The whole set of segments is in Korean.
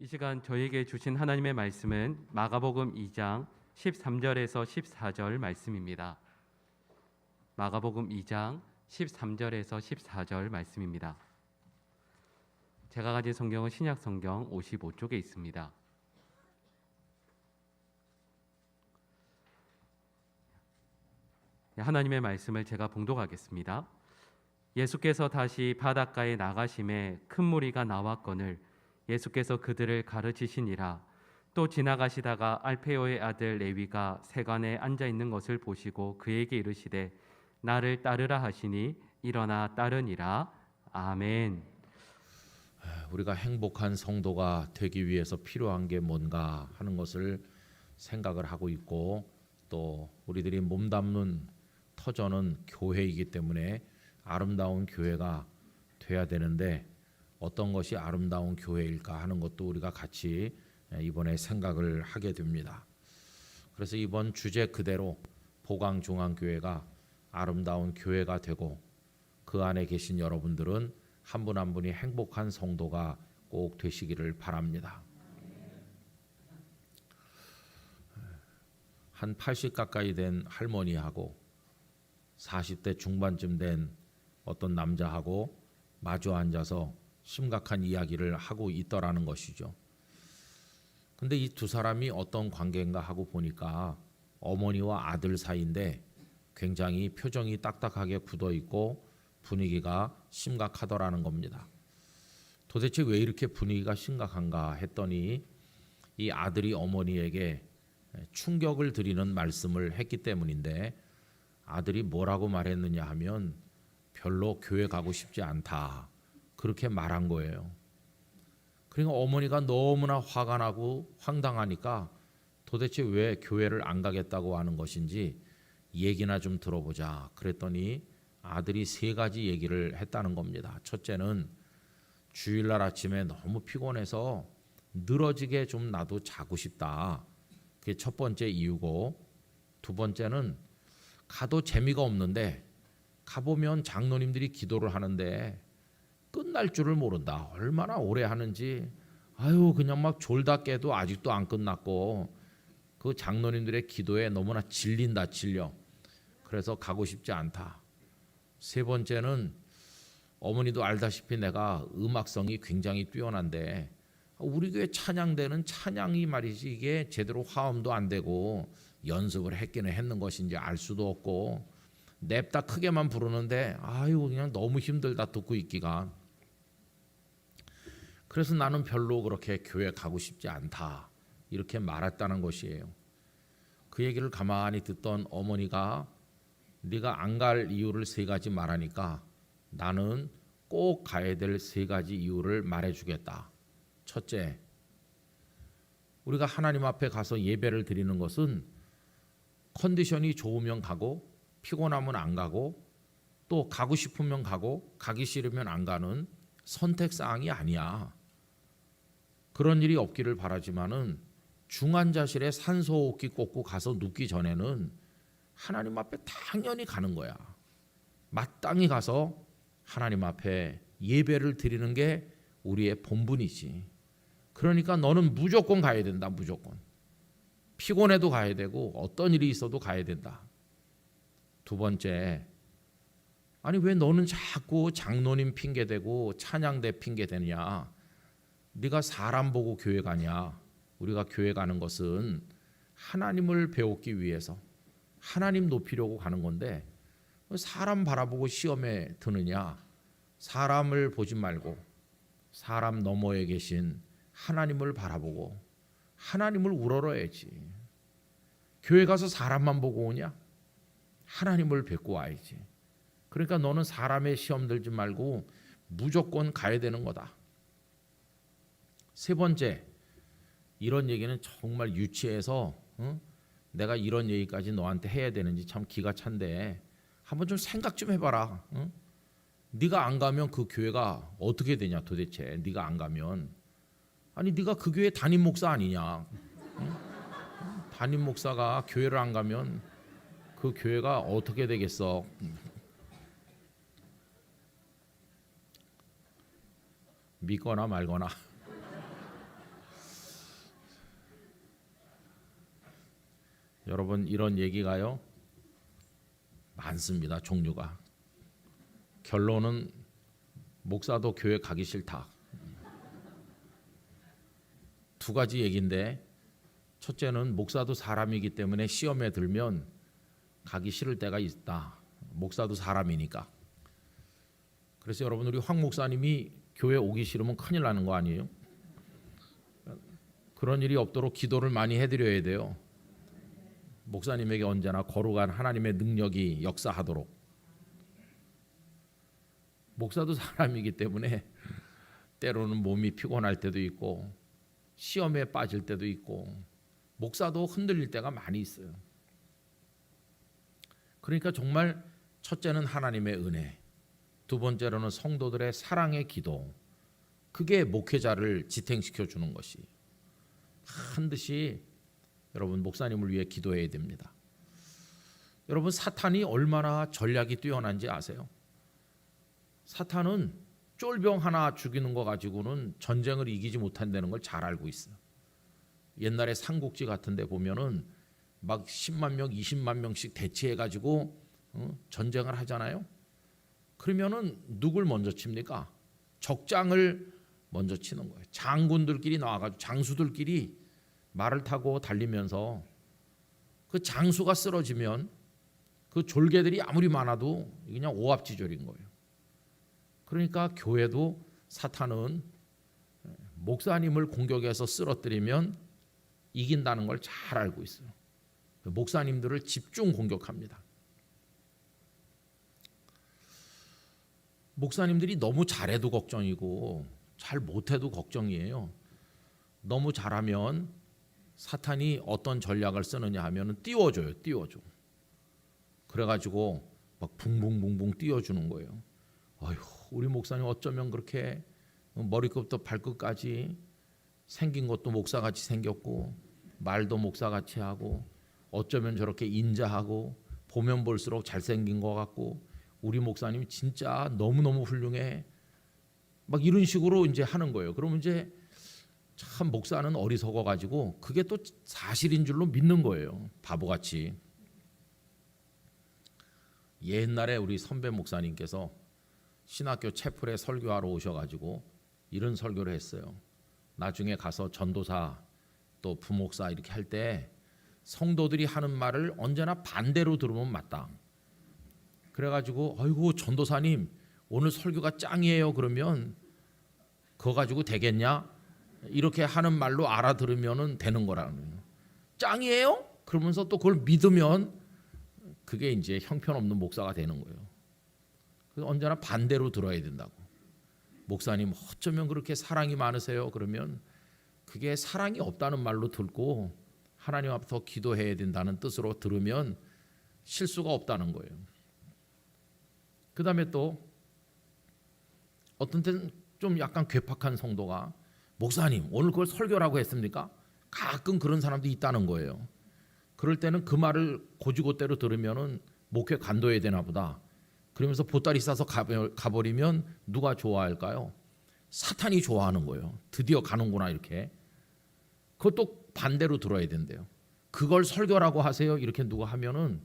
이 시간 저에게 주신 하나님의 말씀은 마가복음 2장 13절에서 14절 말씀입니다. 마가복음 2장 13절에서 14절 말씀입니다. 제가 가진 성경은 신약 성경 55쪽에 있습니다. 하나님의 말씀을 제가 봉독하겠습니다. 예수께서 다시 바닷가에 나가심에 큰 무리가 나왔거늘 예수께서 그들을 가르치시니라. 또 지나가시다가 알페오의 아들 레위가 세관에 앉아 있는 것을 보시고 그에게 이르시되 나를 따르라 하시니 일어나 따르니라. 아멘. 우리가 행복한 성도가 되기 위해서 필요한 게 뭔가 하는 것을 생각을 하고 있고, 또 우리들이 몸담는 터전은 교회이기 때문에 아름다운 교회가 돼야 되는데 어떤 것이 아름다운 교회일까 하는 것도 우리가 같이 이번에 생각을 하게 됩니다. 그래서 이번 주제 그대로 보강중앙교회가 아름다운 교회가 되고, 그 안에 계신 여러분들은 한 분 한 분이 행복한 성도가 꼭 되시기를 바랍니다. 한 80 가까이 된 할머니하고 40대 중반쯤 된 어떤 남자하고 마주 앉아서 심각한 이야기를 하고 있더라는 것이죠. 근데 이 두 사람이 어떤 관계인가 하고 보니까 어머니와 아들 사이인데 굉장히 표정이 딱딱하게 굳어 있고 분위기가 심각하더라는 겁니다. 도대체 왜 이렇게 분위기가 심각한가 했더니 이 아들이 어머니에게 충격을 드리는 말씀을 했기 때문인데, 아들이 뭐라고 말했느냐 하면 별로 교회 가고 싶지 않다, 그렇게 말한 거예요. 그러니까 어머니가 너무나 화가 나고 황당하니까 도대체 왜 교회를 안 가겠다고 하는 것인지 얘기나 좀 들어보자 그랬더니 아들이 3가지 얘기를 했다는 겁니다. 첫째는 주일날 아침에 너무 피곤해서 늘어지게 좀 나도 자고 싶다, 그게 첫 번째 이유고, 두 번째는 가도 재미가 없는데 가보면 장로님들이 기도를 하는데 끝날 줄을 모른다. 얼마나 오래 하는지. 그냥 막 졸다 깨도 아직도 안 끝났고, 그 장로님들의 기도에 너무나 질린다, 질려. 그래서 가고 싶지 않다. 세 번째는 어머니도 알다시피 내가 음악성이 굉장히 뛰어난데 우리 교회 찬양대는 찬양이 말이지 이게 제대로 화음도 안 되고 연습을 했기는 했는 것인지 알 수도 없고 냅다 크게만 부르는데 그냥 너무 힘들다 듣고 있기가. 그래서 나는 별로 그렇게 교회 가고 싶지 않다, 이렇게 말했다는 것이에요. 그 얘기를 가만히 듣던 어머니가 네가 안 갈 이유를 3가지 말하니까 나는 꼭 가야 될 3가지 이유를 말해주겠다. 첫째, 우리가 하나님 앞에 가서 예배를 드리는 것은 컨디션이 좋으면 가고 피곤하면 안 가고 또 가고 싶으면 가고 가기 싫으면 안 가는 선택사항이 아니야. 그런 일이 없기를 바라지만은 중환자실에 산소호흡기 꽂고 가서 눕기 전에는 하나님 앞에 당연히 가는 거야. 마땅히 가서 하나님 앞에 예배를 드리는 게 우리의 본분이지. 그러니까 너는 무조건 가야 된다, 무조건. 피곤해도 가야 되고 어떤 일이 있어도 가야 된다. 두 번째, 왜 너는 자꾸 장로님 핑계대고 찬양대 핑계대냐? 네가 사람 보고 교회 가냐? 우리가 교회 가는 것은 하나님을 배우기 위해서 하나님 높이려고 가는 건데 사람 바라보고 시험에 드느냐? 사람을 보지 말고 사람 너머에 계신 하나님을 바라보고 하나님을 우러러야지. 교회 가서 사람만 보고 오냐? 하나님을 뵙고 와야지. 그러니까 너는 사람의 시험 들지 말고 무조건 가야 되는 거다. 세 번째, 이런 얘기는 정말 유치해서 내가 이런 얘기까지 너한테 해야 되는지 참 기가 찬데 한번 좀 생각 좀 해봐라. 네가 안 가면 그 교회가 어떻게 되냐 도대체. 네가 안 가면 네가 그 교회 담임 목사 아니냐. 담임 목사가 교회를 안 가면 그 교회가 어떻게 되겠어. 믿거나 말거나. 여러분 이런 얘기가요 많습니다. 종류가. 결론은 목사도 교회 가기 싫다. 두 가지 얘기인데, 첫째는 목사도 사람이기 때문에 시험에 들면 가기 싫을 때가 있다. 목사도 사람이니까. 그래서 여러분, 우리 황 목사님이 교회 오기 싫으면 큰일 나는 거 아니에요? 그런 일이 없도록 기도를 많이 해드려야 돼요. 목사님에게 언제나 거룩한 하나님의 능력이 역사하도록. 목사도 사람이기 때문에 때로는 몸이 피곤할 때도 있고 시험에 빠질 때도 있고 목사도 흔들릴 때가 많이 있어요. 그러니까 정말 첫째는 하나님의 은혜, 두 번째로는 성도들의 사랑의 기도, 그게 목회자를 지탱시켜 주는 것이 반드시 여러분 목사님을 위해 기도해야 됩니다. 여러분, 사탄이 얼마나 전략이 뛰어난지 아세요? 사탄은 쫄병 하나 죽이는 거 가지고는 전쟁을 이기지 못한다는 걸 잘 알고 있어요. 옛날에 삼국지 같은 데 보면은 막 10만 명, 20만 명씩 대치해 가지고 전쟁을 하잖아요. 그러면은 누굴 먼저 칩니까? 적장을 먼저 치는 거예요. 장군들끼리 나와가지고 장수들끼리 말을 타고 달리면서 그 장수가 쓰러지면 그 졸개들이 아무리 많아도 그냥 오합지졸인 거예요. 그러니까 교회도 사탄은 목사님을 공격해서 쓰러뜨리면 이긴다는 걸 잘 알고 있어요. 목사님들을 집중 공격합니다. 목사님들이 너무 잘해도 걱정이고 잘 못해도 걱정이에요. 너무 잘하면 사탄이 어떤 전략을 쓰느냐 하면 띄워줘요. 그래가지고 막 붕붕붕붕 띄워주는 거예요. 어휴, 우리 목사님 어쩌면 그렇게 머리끝부터 발끝까지 생긴 것도 목사같이 생겼고 말도 목사같이 하고 어쩌면 저렇게 인자하고 보면 볼수록 잘생긴 것 같고 우리 목사님 진짜 너무너무 훌륭해. 막 이런 식으로 이제 하는 거예요. 그러면 이제 참 목사는 어리석어 가지고 그게 또 사실인 줄로 믿는 거예요. 바보같이. 옛날에 우리 선배 목사님께서 신학교 채플에 설교하러 오셔가지고 이런 설교를 했어요. 나중에 가서 전도사 또 부목사 이렇게 할 때 성도들이 하는 말을 언제나 반대로 들으면 맞다. 그래가지고 아이고 전도사님 오늘 설교가 짱이에요. 그러면 그거 가지고 되겠냐? 이렇게 하는 말로 알아들으면 되는 거라는 거예요. 짱이에요? 그러면서 또 그걸 믿으면 그게 이제 형편없는 목사가 되는 거예요. 그래서 언제나 반대로 들어야 된다고. 목사님 어쩌면 그렇게 사랑이 많으세요? 그러면 그게 사랑이 없다는 말로 듣고 하나님 앞에 더 기도해야 된다는 뜻으로 들으면 실수가 없다는 거예요. 그 다음에 또 어떤 때는 좀 약간 괴팍한 성도가 목사님 오늘 그걸 설교라고 했습니까? 가끔 그런 사람도 있다는 거예요. 그럴 때는 그 말을 고지고대로 들으면은 목회 간도해야 되나 보다. 그러면서 보따리 싸서 가버리면 누가 좋아할까요? 사탄이 좋아하는 거예요. 드디어 가는구나 이렇게. 그것도 반대로 들어야 된대요. 그걸 설교라고 하세요. 이렇게 누가 하면은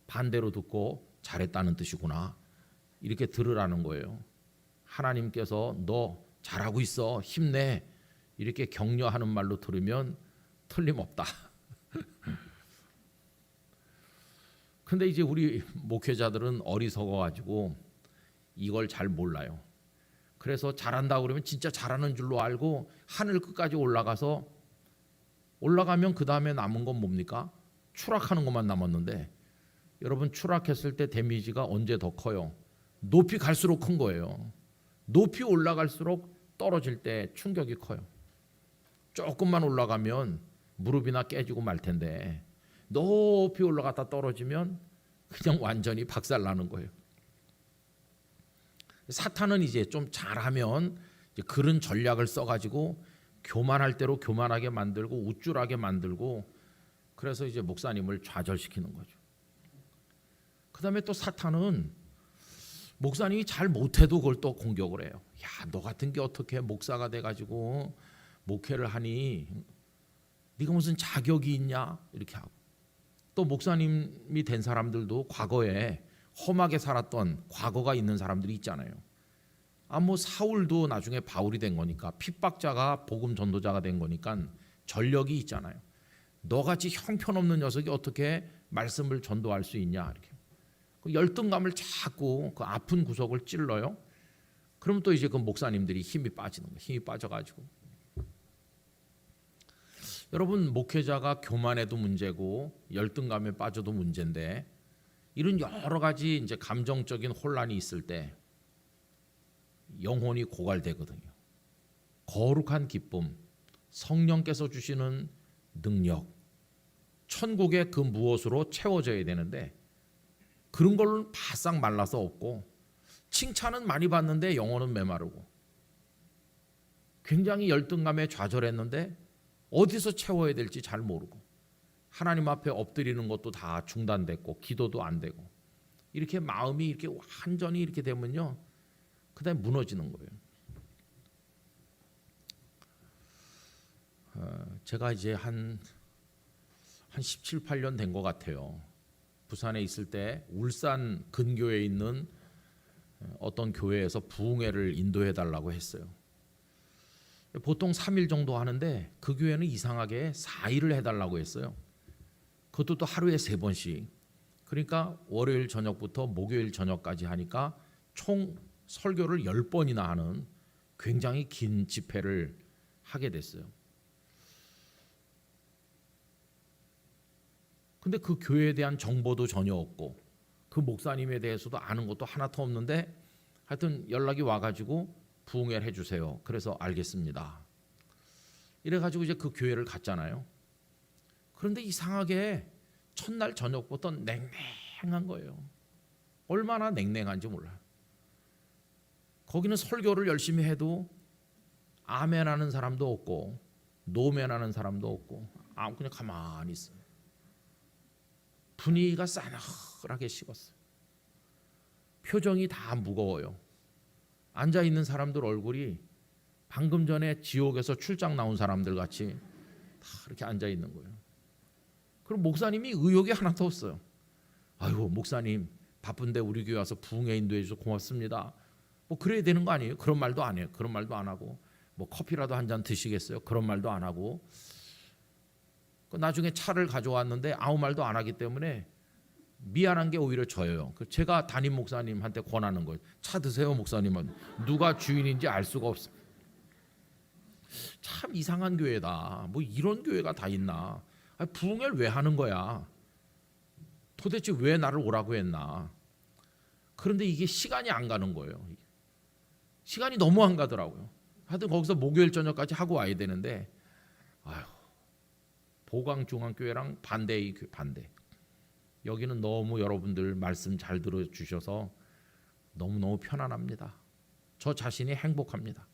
반대로 듣고 잘했다는 뜻이구나. 이렇게 들으라는 거예요. 하나님께서 너 잘하고 있어. 힘내. 이렇게 격려하는 말로 들으면 틀림없다. 근데 이제 우리 목회자들은 어리석어 가지고 이걸 잘 몰라요. 그래서 잘한다 그러면 진짜 잘하는 줄로 알고 하늘 끝까지 올라가면 그 다음에 남은 건 뭡니까? 추락하는 것만 남았는데 여러분 추락했을 때 데미지가 언제 더 커요? 높이 갈수록 큰 거예요. 높이 올라갈수록 떨어질 때 충격이 커요. 조금만 올라가면 무릎이나 깨지고 말 텐데 높이 올라갔다 떨어지면 그냥 완전히 박살나는 거예요. 사탄은 이제 좀 잘하면 이제 그런 전략을 써가지고 교만할 대로 교만하게 만들고 우쭐하게 만들고 그래서 이제 목사님을 좌절시키는 거죠. 그 다음에 또 사탄은 목사님이 잘 못해도 그걸 또 공격을 해요. 야, 너 같은 게 어떻게 목사가 돼가지고 목회를 하니? 네가 무슨 자격이 있냐? 이렇게 하고 또 목사님이 된 사람들도 과거에 험하게 살았던 과거가 있는 사람들이 있잖아요. 뭐 사울도 나중에 바울이 된 거니까, 핍박자가 복음 전도자가 된 거니까 전력이 있잖아요. 너같이 형편없는 녀석이 어떻게 말씀을 전도할 수 있냐, 이렇게 그 열등감을 자꾸 그 아픈 구석을 찔러요. 그러면 또 이제 그 목사님들이 힘이 빠지는 거예요. 힘이 빠져가지고. 여러분, 목회자가 교만해도 문제고 열등감에 빠져도 문제인데, 이런 여러 가지 이제 감정적인 혼란이 있을 때 영혼이 고갈되거든요. 거룩한 기쁨, 성령께서 주시는 능력, 천국의 그 무엇으로 채워져야 되는데, 그런 걸로는 바싹 말라서 없고, 칭찬은 많이 받는데 영혼은 메마르고, 굉장히 열등감에 좌절했는데 어디서 채워야 될지 잘 모르고, 하나님 앞에 엎드리는 것도 다 중단됐고, 기도도 안 되고, 이렇게 마음이 이렇게 완전히 이렇게 되면요, 그다음에 무너지는 거예요. 제가 이제 한 17, 18년 된 것 같아요. 부산에 있을 때 울산 근교에 있는 어떤 교회에서 부흥회를 인도해 달라고 했어요. 보통 3일 정도 하는데 그 교회는 이상하게 4일을 해달라고 했어요. 그것도 또 하루에 3번씩. 그러니까 월요일 저녁부터 목요일 저녁까지 하니까 총 설교를 10번이나 하는 굉장히 긴 집회를 하게 됐어요. 근데 그 교회에 대한 정보도 전혀 없고, 그 목사님에 대해서도 아는 것도 하나도 없는데, 하여튼 연락이 와가지고 부흥회를 해주세요. 그래서 알겠습니다. 이래가지고 이제 그 교회를 갔잖아요. 그런데 이상하게 첫날 저녁부터 냉랭한 거예요. 얼마나 냉랭한지 몰라요. 거기는 설교를 열심히 해도 아멘하는 사람도 없고 노멘하는 사람도 없고, 그냥 가만히 있어요. 분위기가 싸늘하게 식었어요. 표정이 다 무거워요. 앉아있는 사람들 얼굴이 방금 전에 지옥에서 출장 나온 사람들 같이 다 이렇게 앉아있는 거예요. 그럼 목사님이 의욕이 하나도 없어요. 아이고, 목사님 바쁜데 우리 교회 와서 부흥회 인도해 주셔서 고맙습니다. 뭐 그래야 되는 거 아니에요? 그런 말도 안 해요. 그런 말도 안 하고, 뭐 커피라도 한 잔 드시겠어요? 그런 말도 안 하고, 나중에 차를 가져왔는데 아무 말도 안 하기 때문에 미안한 게 오히려 저예요. 제가 담임 목사님한테 권하는 거예요. 차 드세요, 목사님은. 누가 주인인지 알 수가 없어. 참 이상한 교회다. 뭐 이런 교회가 다 있나? 부흥회를 왜 하는 거야? 도대체 왜 나를 오라고 했나? 그런데 이게 시간이 안 가는 거예요. 시간이 너무 안 가더라고요. 하여튼 거기서 목요일 저녁까지 하고 와야 되는데, 아휴, 보광중앙교회랑 반대의 교회, 반대. 여기는 너무 여러분들 말씀 잘 들어주셔서 너무너무 편안합니다. 저 자신이 행복합니다.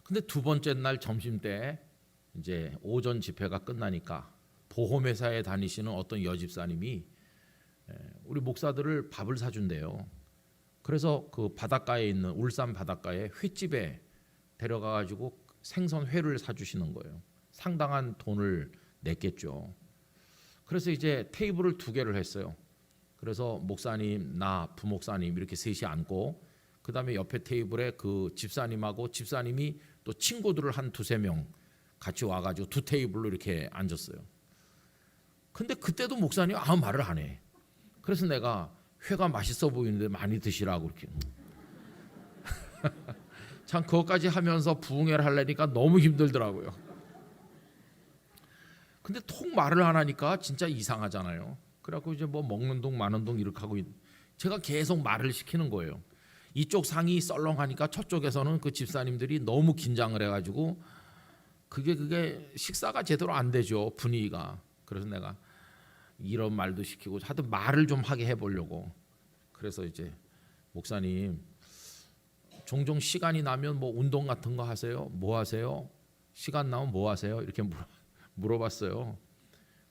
근데 두 번째 날 점심 때 이제 오전 집회가 끝나니까 보험회사에 다니시는 어떤 여집사님이 우리 목사들을 밥을 사준대요. 그래서 그 바닷가에 있는 울산 바닷가에 횟집에 데려가가지고 생선회를 사주시는 거예요. 상당한 돈을 냈겠죠. 그래서 이제 테이블을 2개를 했어요. 그래서 목사님, 나, 부목사님 이렇게 셋이 앉고, 그 다음에 옆에 테이블에 그 집사님하고 집사님이 또 친구들을 한 2-3명 같이 와가지고 2테이블로 이렇게 앉았어요. 근데 그때도 목사님이 아무 말을 안 해. 그래서 내가 회가 맛있어 보이는데 많이 드시라고 이렇게. 참 그것까지 하면서 부흥회를 하려니까 너무 힘들더라고요. 근데 통 말을 안 하니까 진짜 이상하잖아요. 그래갖고 이제 뭐 먹는 동 마는 동 이렇게 하고 제가 계속 말을 시키는 거예요. 이쪽 상이 썰렁하니까 저쪽에서는 그 집사님들이 너무 긴장을 해가지고 그게 식사가 제대로 안 되죠, 분위기가. 그래서 내가 이런 말도 시키고 하여튼 말을 좀 하게 해보려고. 그래서 이제 목사님 종종 시간이 나면 뭐 운동 같은 거 하세요? 뭐 하세요? 시간 나면 뭐 하세요? 이렇게 물어봤어요.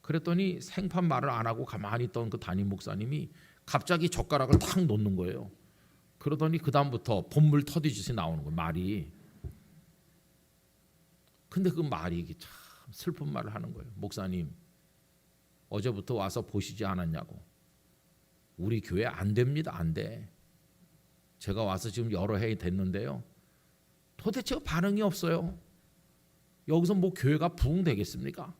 그랬더니 생판 말을 안 하고 가만히 있던 그 담임 목사님이 갑자기 젓가락을 탁 놓는 거예요. 그러더니 그 다음부터 본물 터지듯이 나오는 거예요, 말이. 근데 그 말이 참 참 슬픈 말을 하는 거예요. 목사님, 어제부터 와서 보시지 않았냐고. 우리 교회 안 됩니다. 안 돼. 제가 와서 지금 여러 해이 됐는데요. 도대체 반응이 없어요. 여기서 뭐 교회가 부흥되겠습니까?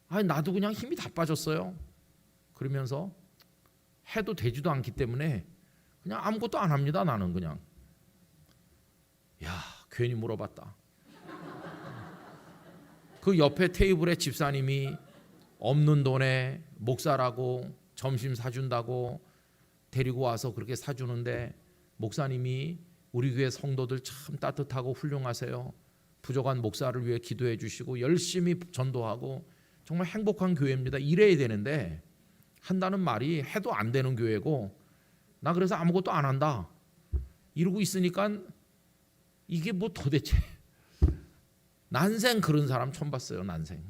아니 나도 그냥 힘이 다 빠졌어요. 그러면서 해도 되지도 않기 때문에 그냥 아무것도 안 합니다. 나는 그냥. 야, 괜히 물어봤다. 그 옆에 테이블에 집사님이 없는 돈에 목사라고 점심 사준다고 데리고 와서 그렇게 사주는데 목사님이 우리 교회 성도들 참 따뜻하고 훌륭하세요. 부족한 목사를 위해 기도해 주시고 열심히 전도하고 정말 행복한 교회입니다. 이래야 되는데 한다는 말이 해도 안 되는 교회고 나 그래서 아무것도 안 한다 이러고 있으니까 이게 뭐 도대체 난생 그런 사람 처음 봤어요. 난생.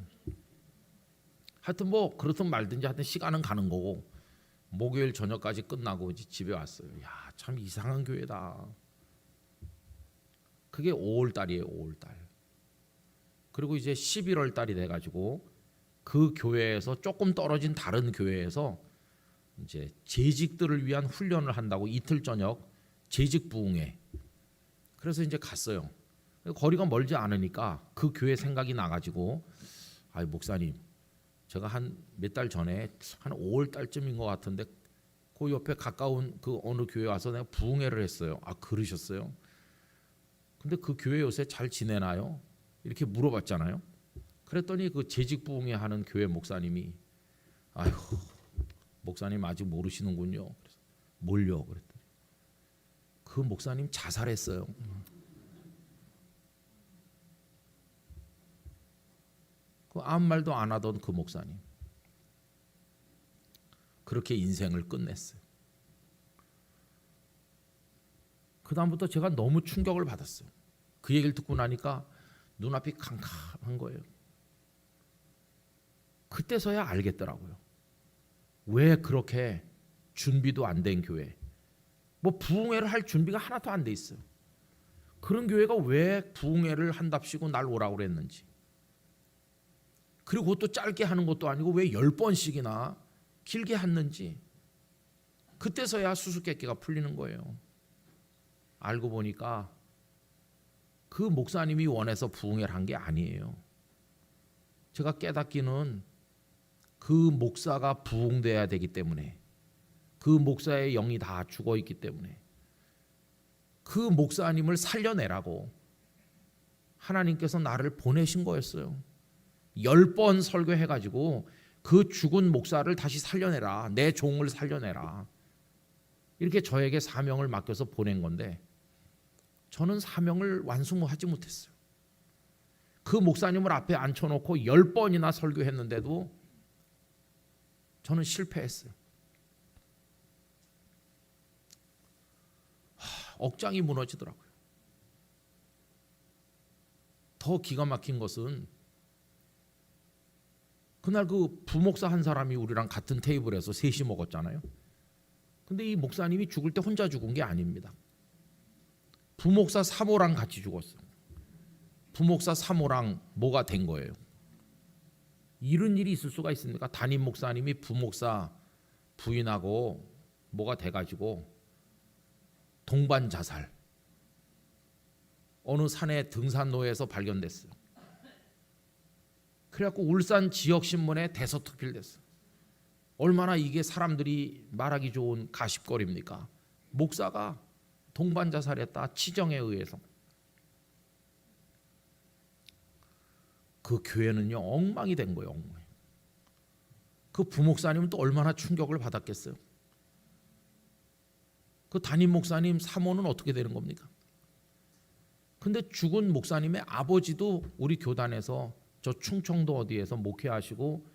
하여튼 뭐 그렇든 말든지 하여튼 시간은 가는 거고 목요일 저녁까지 끝나고 집에 왔어요. 야, 참 이상한 교회다. 그게 5월 달이에요. 5월 달. 그리고 이제 11월 달이 돼 가지고 그 교회에서 조금 떨어진 다른 교회에서 이제 재직들을 위한 훈련을 한다고 이틀 저녁 재직 부흥회. 그래서 이제 갔어요. 거리가 멀지 않으니까 그 교회 생각이 나 가지고 아이 목사님 제가 한 몇 달 전에 한 5월 달쯤인 것 같은데 그 옆에 가까운 그 어느 교회 와서 내가 부흥회를 했어요. 아 그러셨어요? 근데 그 교회 요새 잘 지내나요? 이렇게 물어봤잖아요. 그랬더니 그 재직 부흥회 하는 교회 목사님이 아이고 목사님 아직 모르시는군요. 그래서 뭘요? 그랬더니 그 목사님 자살했어요. 그 아무 말도 안 하던 그 목사님 그렇게 인생을 끝냈어요. 그 다음부터 제가 너무 충격을 받았어요. 그 얘기를 듣고 나니까 눈앞이 캄캄한 거예요. 그때서야 알겠더라고요. 왜 그렇게 준비도 안 된 교회, 뭐 부흥회를 할 준비가 하나도 안 돼 있어요. 그런 교회가 왜 부흥회를 한답시고 날 오라고 그랬는지. 그리고 그것도 짧게 하는 것도 아니고 왜 10번씩이나 길게 했는지 그때서야 수수께끼가 풀리는 거예요. 알고 보니까 그 목사님이 원해서 부흥회를 한 게 아니에요. 제가 깨닫기는 그 목사가 부흥돼야 되기 때문에 그 목사의 영이 다 죽어 있기 때문에 그 목사님을 살려내라고 하나님께서 나를 보내신 거였어요. 10번 설교해가지고 그 죽은 목사를 다시 살려내라. 내 종을 살려내라. 이렇게 저에게 사명을 맡겨서 보낸 건데 저는 사명을 완수하지 못했어요. 그 목사님을 앞에 앉혀놓고 10번이나 설교했는데도 저는 실패했어요. 억장이 무너지더라고요. 더 기가 막힌 것은 그날 그 부목사 한 사람이 우리랑 같은 테이블에서 셋이 먹었잖아요. 근데 이 목사님이 죽을 때 혼자 죽은 게 아닙니다. 부목사 3호랑 같이 죽었어요. 부목사 3호랑 뭐가 된 거예요. 이런 일이 있을 수가 있습니까? 담임 목사님이 부목사 부인하고 뭐가 돼가지고 동반 자살. 어느 산의 등산로에서 발견됐어요. 그래갖고 울산 지역신문에 대서특필됐어요. 얼마나 이게 사람들이 말하기 좋은 가십거리입니까? 목사가 동반 자살했다. 치정에 의해서. 그 교회는요 엉망이 된 거예요. 엉망. 그 부목사님은 또 얼마나 충격을 받았겠어요. 그 담임 목사님 사모는 어떻게 되는 겁니까? 근데 죽은 목사님의 아버지도 우리 교단에서 저 충청도 어디에서 목회하시고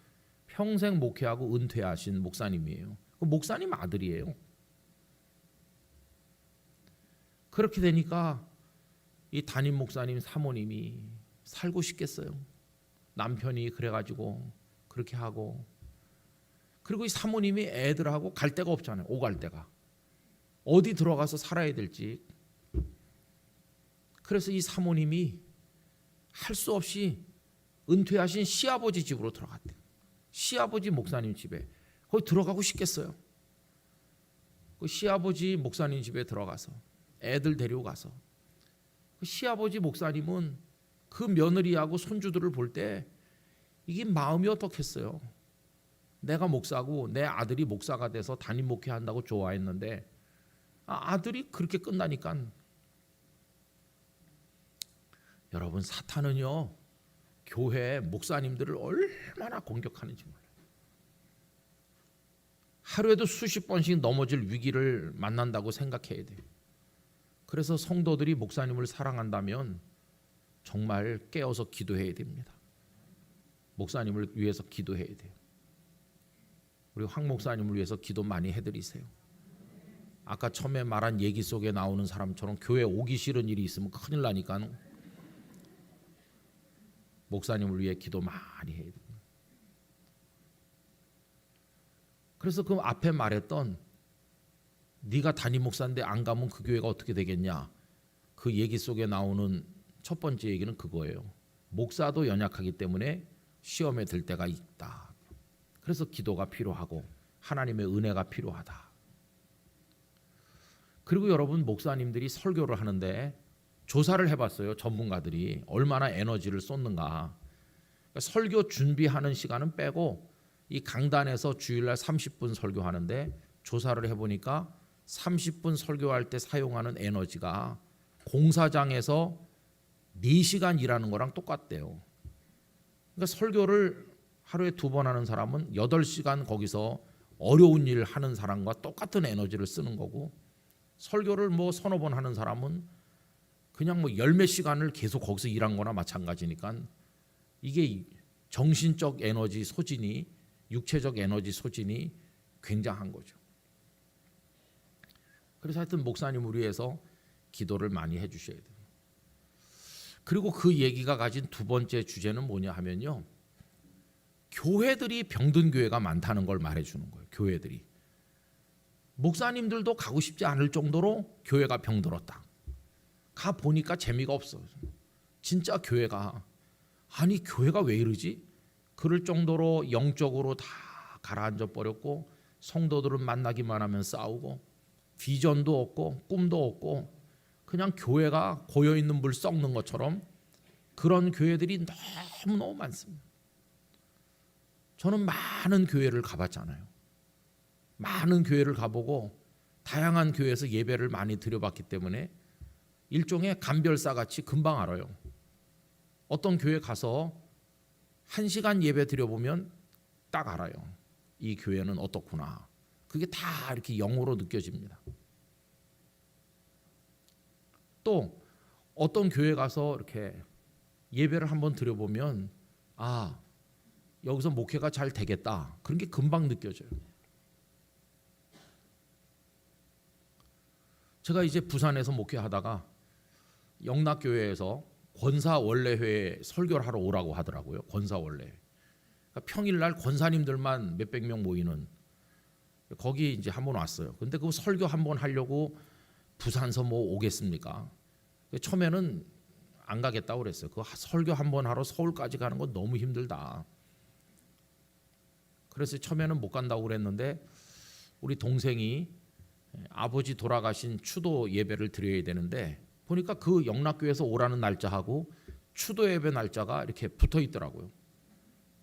평생 목회하고 은퇴하신 목사님이에요. 그 목사님 아들이에요. 그렇게 되니까 이 담임 목사님 사모님이 살고 싶겠어요. 남편이 그래가지고 그렇게 하고 그리고 이 사모님이 애들하고 갈 데가 없잖아요. 오갈 데가. 어디 들어가서 살아야 될지. 그래서 이 사모님이 할 수 없이 은퇴하신 시아버지 집으로 들어갔대요. 시아버지 목사님 집에. 거기 들어가고 싶겠어요. 그 시아버지 목사님 집에 들어가서 애들 데리고 가서 그 시아버지 목사님은 그 며느리하고 손주들을 볼 때 이게 마음이 어떻겠어요. 내가 목사고 내 아들이 목사가 돼서 담임 목회한다고 좋아했는데 아들이 그렇게 끝나니까. 여러분, 사탄은요 교회 목사님들을 얼마나 공격하는지 몰라요. 하루에도 수십 번씩 넘어질 위기를 만난다고 생각해야 돼요. 그래서 성도들이 목사님을 사랑한다면 정말 깨어서 기도해야 됩니다. 목사님을 위해서 기도해야 돼요. 우리 황 목사님을 위해서 기도 많이 해드리세요. 아까 처음에 말한 얘기 속에 나오는 사람처럼 교회 오기 싫은 일이 있으면 큰일 나니까 목사님을 위해 기도 많이 해야 됩니다. 그래서 그 앞에 말했던 네가 담임 목사인데 안 가면 그 교회가 어떻게 되겠냐, 그 얘기 속에 나오는 첫 번째 얘기는 그거예요. 목사도 연약하기 때문에 시험에 들 때가 있다. 그래서 기도가 필요하고 하나님의 은혜가 필요하다. 그리고 여러분, 목사님들이 설교를 하는데 조사를 해봤어요. 전문가들이 얼마나 에너지를 쏟는가. 그러니까 설교 준비하는 시간은 빼고 이 강단에서 주일날 30분 설교하는데 조사를 해보니까 30분 설교할 때 사용하는 에너지가 공사장에서 4시간 일하는 거랑 똑같대요. 그러니까 설교를 하루에 2번 하는 사람은 8시간 거기서 어려운 일 하는 사람과 똑같은 에너지를 쓰는 거고, 설교를 뭐 서너 번 하는 사람은 그냥 뭐 10몇 시간을 계속 거기서 일한 거나 마찬가지니까 이게 정신적 에너지 소진이, 육체적 에너지 소진이 굉장한 거죠. 그래서 하여튼 목사님을 위해서 기도를 많이 해주셔야 돼요. 그리고 그 얘기가 가진 두 번째 주제는 뭐냐 하면요, 교회들이 병든 교회가 많다는 걸 말해주는 거예요. 교회들이, 목사님들도 가고 싶지 않을 정도로 교회가 병들었다. 가 보니까 재미가 없어. 진짜 교회가, 아니 교회가 왜 이러지? 그럴 정도로 영적으로 다 가라앉아 버렸고, 성도들은 만나기만 하면 싸우고, 비전도 없고 꿈도 없고, 그냥 교회가 고여있는 물 썩는 것처럼 그런 교회들이 너무너무 많습니다. 저는 많은 교회를 가봤잖아요. 많은 교회를 가보고 다양한 교회에서 예배를 많이 드려봤기 때문에 일종의 감별사같이 금방 알아요. 어떤 교회 가서 1시간 예배 드려보면 딱 알아요. 이 교회는 어떻구나. 그게 다 이렇게 영으로 느껴집니다. 또 어떤 교회 가서 이렇게 예배를 한번 드려보면 아, 여기서 목회가 잘 되겠다. 그런 게 금방 느껴져요. 제가 이제 부산에서 목회하다가 영락교회에서 권사원례회에 설교를 하러 오라고 하더라고요. 권사원례. 그러니까 평일날 권사님들만 몇백 명 모이는, 거기 이제 한번 왔어요. 근데 그 설교 한번 하려고 부산서 뭐 오겠습니까? 처음에는 안 가겠다고 그랬어요. 그 설교 한번 하러 서울까지 가는 건 너무 힘들다. 그래서 처음에는 못 간다고 그랬는데 우리 동생이 아버지 돌아가신 추도 예배를 드려야 되는데 보니까 그 영락교회에서 오라는 날짜하고 추도 예배 날짜가 이렇게 붙어 있더라고요.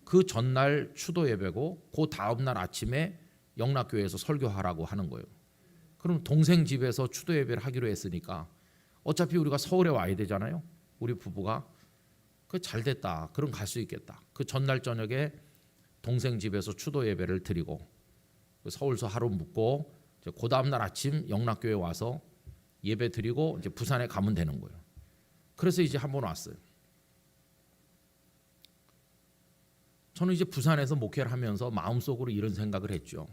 그 전날 추도 예배고 그 다음 날 아침에 영락교회에서 설교하라고 하는 거예요. 그럼 동생 집에서 추도 예배를 하기로 했으니까 어차피 우리가 서울에 와야 되잖아요. 우리 부부가 그 잘 됐다. 그럼 갈 수 있겠다. 그 전날 저녁에 동생 집에서 추도 예배를 드리고 서울서 하루 묵고 그 다음 날 아침 영락교회 와서 예배 드리고 이제 부산에 가면 되는 거예요. 그래서 이제 한번 왔어요. 저는 이제 부산에서 목회를 하면서 마음속으로 이런 생각을 했죠.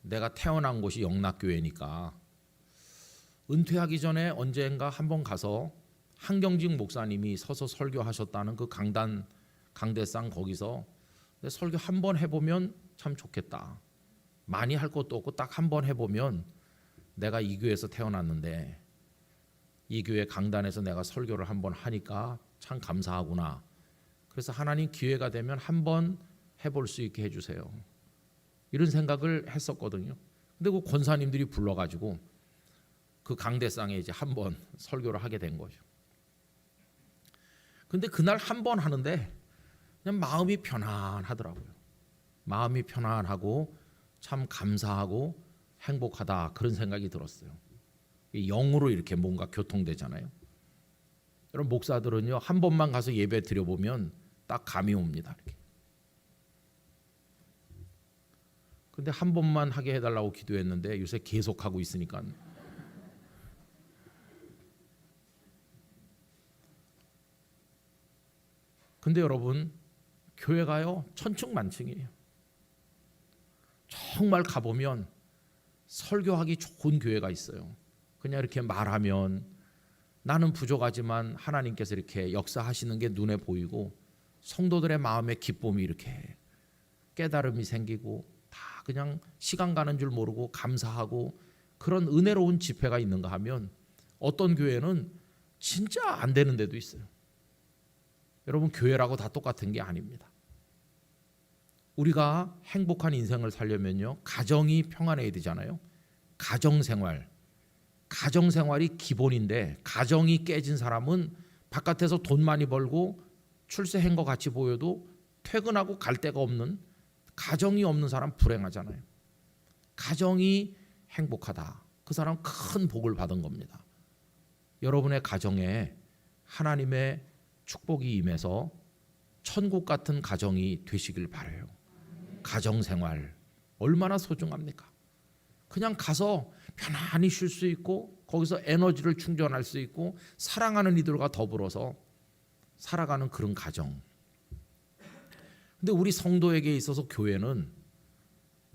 내가 태어난 곳이 영락교회니까 은퇴하기 전에 언젠가 한번 가서 한경직 목사님이 서서 설교하셨다는 그 강대상 거기서 설교 한번 해보면 참 좋겠다. 많이 할 것도 없고 딱 한번 해보면 내가 이 교회에서 태어났는데 이 교회 강단에서 내가 설교를 한번 하니까 참 감사하구나. 그래서 하나님 기회가 되면 한번 해볼 수 있게 해주세요. 이런 생각을 했었거든요. 근데 그 권사님들이 불러가지고 그 강대상에 이제 한번 설교를 하게 된 거죠. 근데 그날 한 번 하는데 그냥 마음이 편안하더라고요. 마음이 편안하고 참 감사하고 행복하다, 그런 생각이 들었어요. 영으로 이렇게 뭔가 교통되잖아요. 여러분, 목사들은요 한 번만 가서 예배 드려보면 딱 감이 옵니다. 이렇게. 근데 한 번만 하게 해달라고 기도했는데 요새 계속 하고 있으니까. 근데 여러분, 교회가요 천층만층이에요. 정말 가보면 설교하기 좋은 교회가 있어요. 그냥 이렇게 말하면 나는 부족하지만 하나님께서 이렇게 역사하시는 게 눈에 보이고 성도들의 마음에 기쁨이 이렇게 깨달음이 생기고 다 그냥 시간 가는 줄 모르고 감사하고 그런 은혜로운 집회가 있는가 하면 어떤 교회는 진짜 안 되는 데도 있어요. 여러분, 교회라고 다 똑같은 게 아닙니다. 우리가 행복한 인생을 살려면요 가정이 평안해야 되잖아요. 가정생활이 기본인데 가정이 깨진 사람은 바깥에서 돈 많이 벌고 출세한 것 같이 보여도 퇴근하고 갈 데가 없는, 가정이 없는 사람 불행하잖아요. 가정이 행복하다, 그 사람 큰 복을 받은 겁니다. 여러분의 가정에 하나님의 축복이 임해서 천국 같은 가정이 되시길 바라요. 가정생활 얼마나 소중합니까? 그냥 가서 편안히 쉴 수 있고 거기서 에너지를 충전할 수 있고 사랑하는 이들과 더불어서 살아가는 그런 가정. 근데 우리 성도에게 있어서 교회는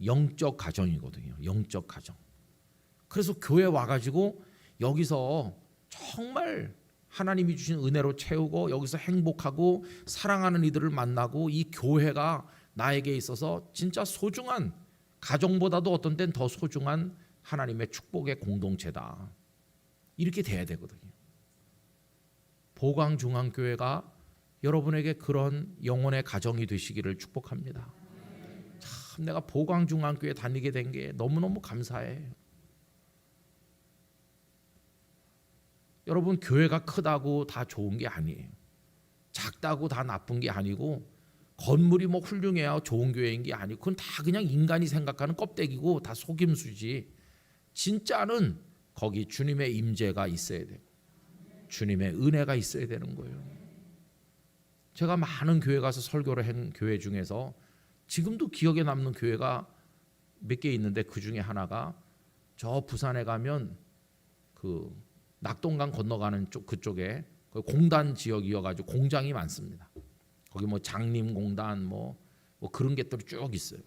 영적 가정이거든요. 영적 가정. 그래서 교회 와가지고 여기서 정말 하나님이 주신 은혜로 채우고 여기서 행복하고 사랑하는 이들을 만나고 이 교회가 나에게 있어서 진짜 소중한, 가정보다도 어떤 때는 더 소중한 하나님의 축복의 공동체다, 이렇게 돼야 되거든요. 보광중앙교회가 여러분에게 그런 영혼의 가정이 되시기를 축복합니다. 참 내가 보광중앙교회 다니게 된 게 너무너무 감사해. 여러분, 교회가 크다고 다 좋은 게 아니에요. 작다고 다 나쁜 게 아니고 건물이 뭐 훌륭해야 좋은 교회인 게 아니고 그건 다 그냥 인간이 생각하는 껍데기고 다 속임수지. 진짜는 거기 주님의 임재가 있어야 되고 주님의 은혜가 있어야 되는 거예요. 제가 많은 교회 가서 설교를 한 교회 중에서 지금도 기억에 남는 교회가 몇 개 있는데 그 중에 하나가 저 부산에 가면 그 낙동강 건너가는 쪽, 그쪽에 공단 지역이어가지고 공장이 많습니다. 거기 뭐 장림공단 뭐 그런 것들이 쭉 있어요.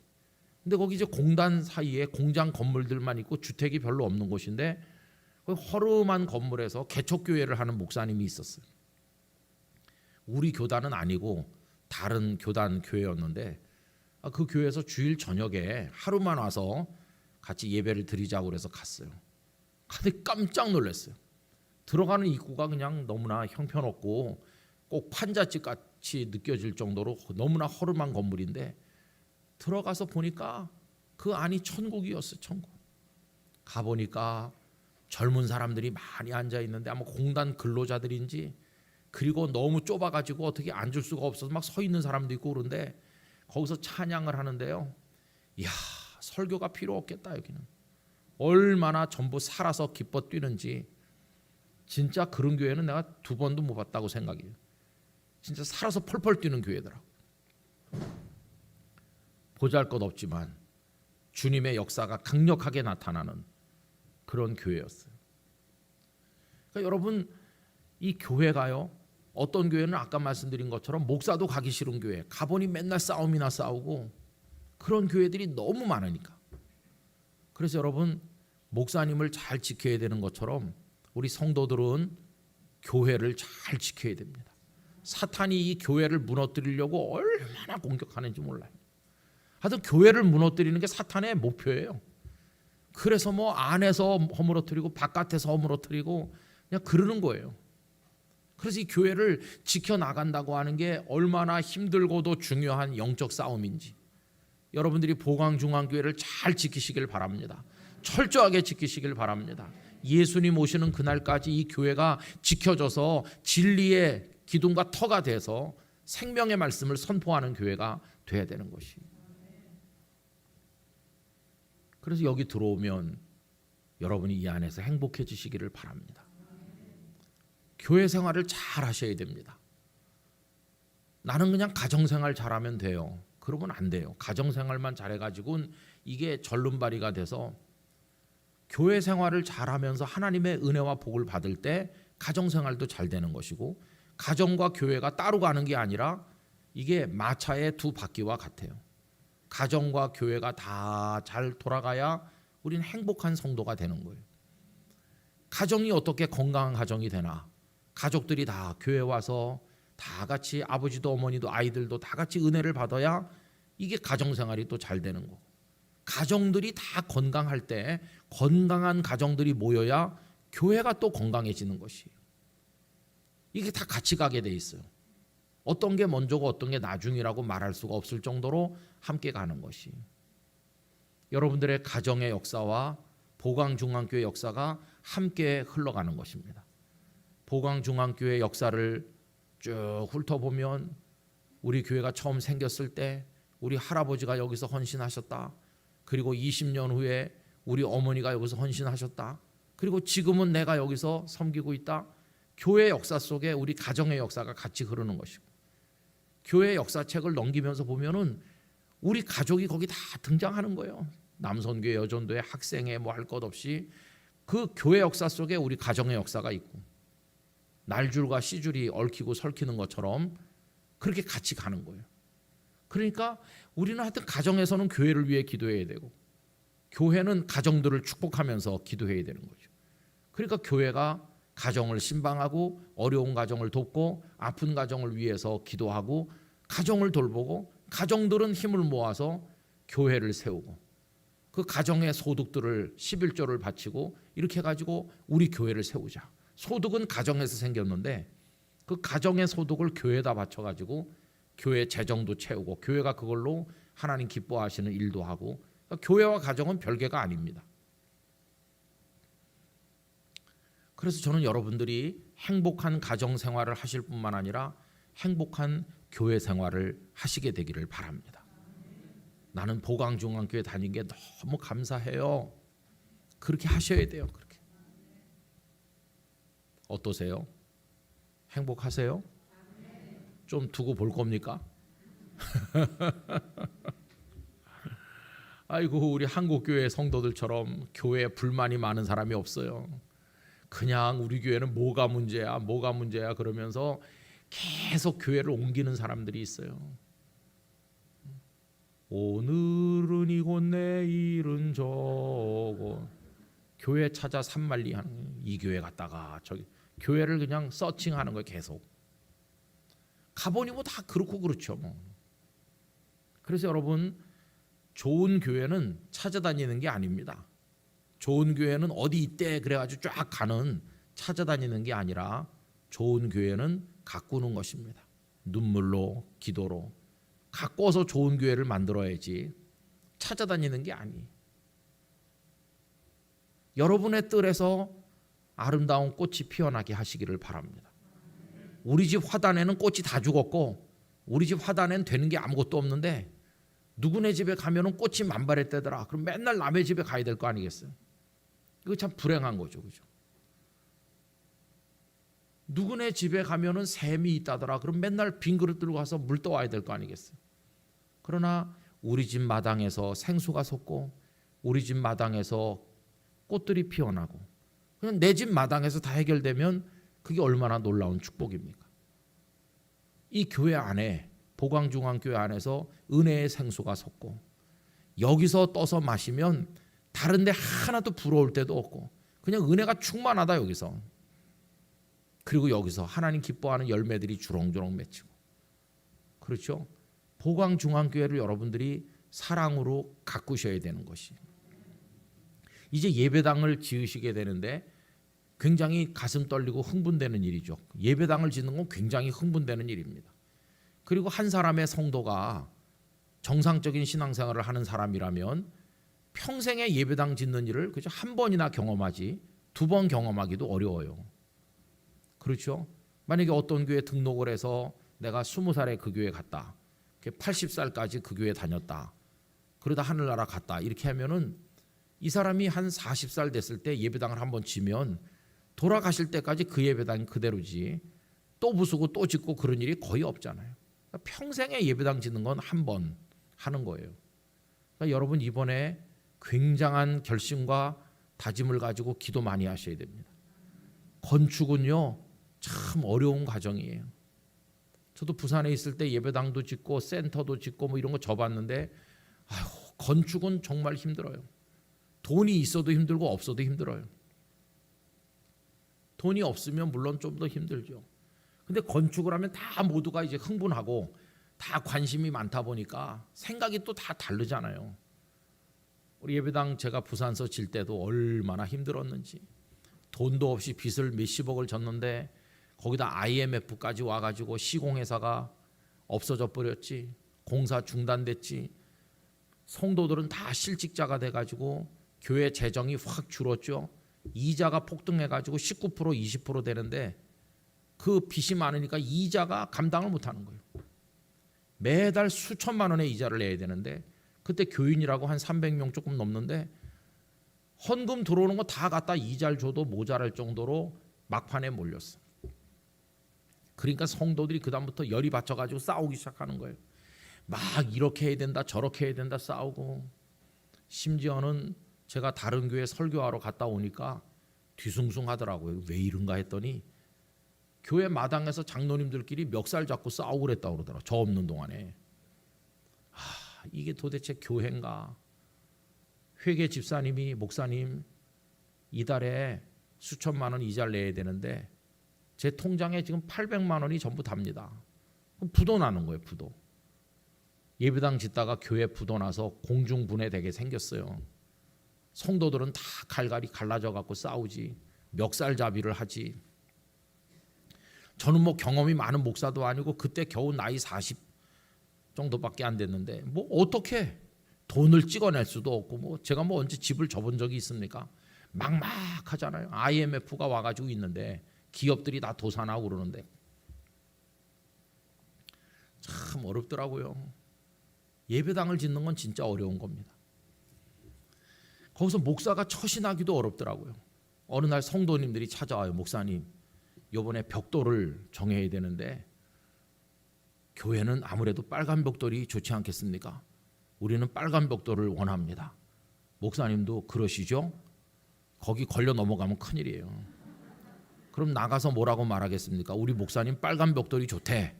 근데 거기 이제 공단 사이에 공장 건물들만 있고 주택이 별로 없는 곳인데 그 허름한 건물에서 개척교회를 하는 목사님이 있었어요. 우리 교단은 아니고 다른 교단 교회였는데 그 교회에서 주일 저녁에 하루만 와서 같이 예배를 드리자고 그래서 갔어요. 근데 깜짝 놀랐어요. 들어가는 입구가 그냥 너무나 형편없고 꼭 판잣집 같이 느껴질 정도로 너무나 허름한 건물인데 들어가서 보니까 그 안이 천국이었어요. 천국. 가보니까 젊은 사람들이 많이 앉아 있는데 아마 공단 근로자들인지, 그리고 너무 좁아가지고 어떻게 앉을 수가 없어서 막 서 있는 사람도 있고 그런데 거기서 찬양을 하는데요. 이야, 설교가 필요 없겠다. 여기는 얼마나 전부 살아서 기뻐 뛰는지. 진짜 그런 교회는 내가 두 번도 못 봤다고 생각해요. 진짜 살아서 펄펄 뛰는 교회더라. 보잘것없지만 주님의 역사가 강력하게 나타나는 그런 교회였어요. 그러니까 여러분, 이 교회가요, 어떤 교회는 아까 말씀드린 것처럼 목사도 가기 싫은 교회, 가보니 맨날 싸움이나 싸우고 그런 교회들이 너무 많으니까. 그래서 여러분, 목사님을 잘 지켜야 되는 것처럼 우리 성도들은 교회를 잘 지켜야 됩니다. 사탄이 이 교회를 무너뜨리려고 얼마나 공격하는지 몰라요. 하여튼 교회를 무너뜨리는 게 사탄의 목표예요. 그래서 뭐 안에서 허물어뜨리고 바깥에서 허물어뜨리고 그냥 그러는 거예요. 그래서 이 교회를 지켜나간다고 하는 게 얼마나 힘들고도 중요한 영적 싸움인지 여러분들이 보강중앙교회를 잘 지키시길 바랍니다. 철저하게 지키시길 바랍니다. 예수님 오시는 그날까지 이 교회가 지켜져서 진리의 기둥과 터가 돼서 생명의 말씀을 선포하는 교회가 돼야 되는 것이. 그래서 여기 들어오면 여러분이 이 안에서 행복해지시기를 바랍니다. 교회 생활을 잘 하셔야 됩니다. 나는 그냥 가정생활 잘하면 돼요. 그러면 안 돼요. 가정생활만 잘해가지고는 이게 절름발이가 돼서 교회 생활을 잘하면서 하나님의 은혜와 복을 받을 때 가정생활도 잘 되는 것이고, 가정과 교회가 따로 가는 게 아니라 이게 마차의 두 바퀴와 같아요. 가정과 교회가 다 잘 돌아가야 우리는 행복한 성도가 되는 거예요. 가정이 어떻게 건강한 가정이 되나? 가족들이 다 교회 와서 다 같이 아버지도 어머니도 아이들도 다 같이 은혜를 받아야 이게 가정생활이 또 잘 되는 거고, 가정들이 다 건강할 때 건강한 가정들이 모여야 교회가 또 건강해지는 것이에요. 이게 다 같이 가게 돼 있어요. 어떤 게 먼저고 어떤 게 나중이라고 말할 수가 없을 정도로 함께 가는 것이. 여러분들의 가정의 역사와 보강중앙교회 역사가 함께 흘러가는 것입니다. 보강중앙교회 역사를 쭉 훑어보면 우리 교회가 처음 생겼을 때 우리 할아버지가 여기서 헌신하셨다. 그리고 20년 후에 우리 어머니가 여기서 헌신하셨다. 그리고 지금은 내가 여기서 섬기고 있다. 교회 역사 속에 우리 가정의 역사가 같이 흐르는 것이고, 교회 역사책을 넘기면서 보면은 우리 가족이 거기 다 등장하는 거예요. 남선교회, 여전도회, 학생회 뭐 할 것 없이 그 교회 역사 속에 우리 가정의 역사가 있고, 날줄과 씨줄이 얽히고 설키는 것처럼 그렇게 같이 가는 거예요. 그러니까 우리는 하여튼 가정에서는 교회를 위해 기도해야 되고, 교회는 가정들을 축복하면서 기도해야 되는 거죠. 그러니까 교회가 가정을 신방하고 어려운 가정을 돕고 아픈 가정을 위해서 기도하고 가정을 돌보고, 가정들은 힘을 모아서 교회를 세우고 그 가정의 소득들을 11조를 바치고 이렇게 해가지고 우리 교회를 세우자. 소득은 가정에서 생겼는데 그 가정의 소득을 교회에다 바쳐가지고 교회 재정도 채우고 교회가 그걸로 하나님 기뻐하시는 일도 하고, 그러니까 교회와 가정은 별개가 아닙니다. 그래서 저는 여러분들이 행복한 가정 생활을 하실 뿐만 아니라 행복한 교회 생활을 하시게 되기를 바랍니다. 나는 보강중앙교회 다닌 게 너무 감사해요. 그렇게 하셔야 돼요. 그렇게. 어떠세요? 행복하세요? 좀 두고 볼 겁니까? 아이고, 우리 한국교회 성도들처럼 교회에 불만이 많은 사람이 없어요. 그냥 우리 교회는 뭐가 문제야 그러면서 계속 교회를 옮기는 사람들이 있어요. 오늘은 이곳 내일은 저곳, 교회 찾아 산만리하는, 이 교회 갔다가 저기, 교회를 그냥 서칭하는 거예요. 계속 가보니 뭐 다 그렇고 그렇죠 뭐. 그래서 여러분, 좋은 교회는 찾아다니는 게 아닙니다. 좋은 교회는 어디 있대 그래가지고 쫙 가는, 찾아다니는 게 아니라 좋은 교회는 가꾸는 것입니다. 눈물로, 기도로 가꿔서 좋은 교회를 만들어야지 찾아다니는 게 아니에요. 여러분의 뜰에서 아름다운 꽃이 피어나게 하시기를 바랍니다. 우리 집 화단에는 꽃이 다 죽었고 우리 집 화단에는 되는 게 아무것도 없는데 누구네 집에 가면은 꽃이 만발했대더라. 그럼 맨날 남의 집에 가야 될 거 아니겠어요? 이거 참 불행한 거죠, 그죠? 누구네 집에 가면은 샘이 있다더라. 그럼 맨날 빈 그릇 들고 가서 물 떠와야 될 거 아니겠어요? 그러나 우리 집 마당에서 생수가 솟고 우리 집 마당에서 꽃들이 피어나고 그냥 내 집 마당에서 다 해결되면 그게 얼마나 놀라운 축복입니까? 이 교회 안에, 보강중앙교회 안에서 은혜의 생수가 솟고 여기서 떠서 마시면 다른 데 하나도 부러울 때도 없고 그냥 은혜가 충만하다 여기서. 그리고 여기서 하나님 기뻐하는 열매들이 주렁주렁 맺히고. 그렇죠? 보강중앙교회를 여러분들이 사랑으로 가꾸셔야 되는 것이. 이제 예배당을 지으시게 되는데 굉장히 가슴 떨리고 흥분되는 일이죠. 예배당을 짓는 건 굉장히 흥분되는 일입니다. 그리고 한 사람의 성도가 정상적인 신앙생활을 하는 사람이라면 평생에 예배당 짓는 일을 그저 한 번이나 경험하지 두 번 경험하기도 어려워요. 그렇죠? 만약에 어떤 교회 등록을 해서 내가 20살에 그 교회 갔다, 80살까지 그 교회 다녔다, 그러다 하늘나라 갔다 이렇게 하면은 이 사람이 한 40살 됐을 때 예배당을 한번 지면 돌아가실 때까지 그 예배당이 그대로지 또 부수고 또 짓고 그런 일이 거의 없잖아요. 그러니까 평생에 예배당 짓는 건 한 번 하는 거예요. 그러니까 여러분 이번에 굉장한 결심과 다짐을 가지고 기도 많이 하셔야 됩니다. 건축은요 참 어려운 과정이에요. 저도 부산에 있을 때 예배당도 짓고 센터도 짓고 뭐 이런 거 접었는데 건축은 정말 힘들어요. 돈이 있어도 힘들고 없어도 힘들어요. 돈이 없으면 물론 좀 더 힘들죠. 근데 건축을 하면 다 모두가 이제 흥분하고 다 관심이 많다 보니까 생각이 또 다 다르잖아요. 우리 예배당 제가 부산서 질 때도 얼마나 힘들었는지, 돈도 없이 빚을 몇십억을 졌는데 거기다 IMF까지 와가지고 시공회사가 없어져 버렸지, 공사 중단됐지, 성도들은 다 실직자가 돼가지고 교회 재정이 확 줄었죠. 이자가 폭등해가지고 19% 20% 되는데 그 빚이 많으니까 이자가 감당을 못하는 거예요. 매달 수천만 원의 이자를 내야 되는데 그때 교인이라고 한 300명 조금 넘는데 헌금 들어오는 거 다 갖다 이자를 줘도 모자랄 정도로 막판에 몰렸어. 그러니까 성도들이 그다음부터 열이 받쳐가지고 싸우기 시작하는 거예요. 막 이렇게 해야 된다 저렇게 해야 된다 싸우고, 심지어는 제가 다른 교회 설교하러 갔다 오니까 뒤숭숭하더라고요. 왜 이런가 했더니 교회 마당에서 장로님들끼리 멱살 잡고 싸우고 그랬다고 그러더라고요. 저 없는 동안에. 이게 도대체 교회인가? 회계 집사님이 목사님 이달에 수천만 원 이자를 내야 되는데 제 통장에 지금 800만 원이 전부 답니다. 부도 나는 거예요. 부도. 예배당 짓다가 교회 부도 나서 공중분해되게 생겼어요. 성도들은 다 갈갈이 갈라져 갖고 싸우지, 멱살잡이를 하지. 저는 뭐 경험이 많은 목사도 아니고 그때 겨우 나이 40 정도밖에 안 됐는데 뭐 어떻게 돈을 찍어낼 수도 없고, 뭐 제가 뭐 언제 집을 접은 적이 있습니까? 막막하잖아요. IMF가 와가지고 있는데 기업들이 다 도산하고 그러는데 참 어렵더라고요. 예배당을 짓는 건 진짜 어려운 겁니다. 거기서 목사가 처신하기도 어렵더라고요. 어느 날 성도님들이 찾아와요. 목사님, 이번에 벽돌을 정해야 되는데 교회는 아무래도 빨간 벽돌이 좋지 않겠습니까? 우리는 빨간 벽돌을 원합니다. 목사님도 그러시죠? 거기 걸려 넘어가면 큰일이에요. 그럼 나가서 뭐라고 말하겠습니까? 우리 목사님 빨간 벽돌이 좋대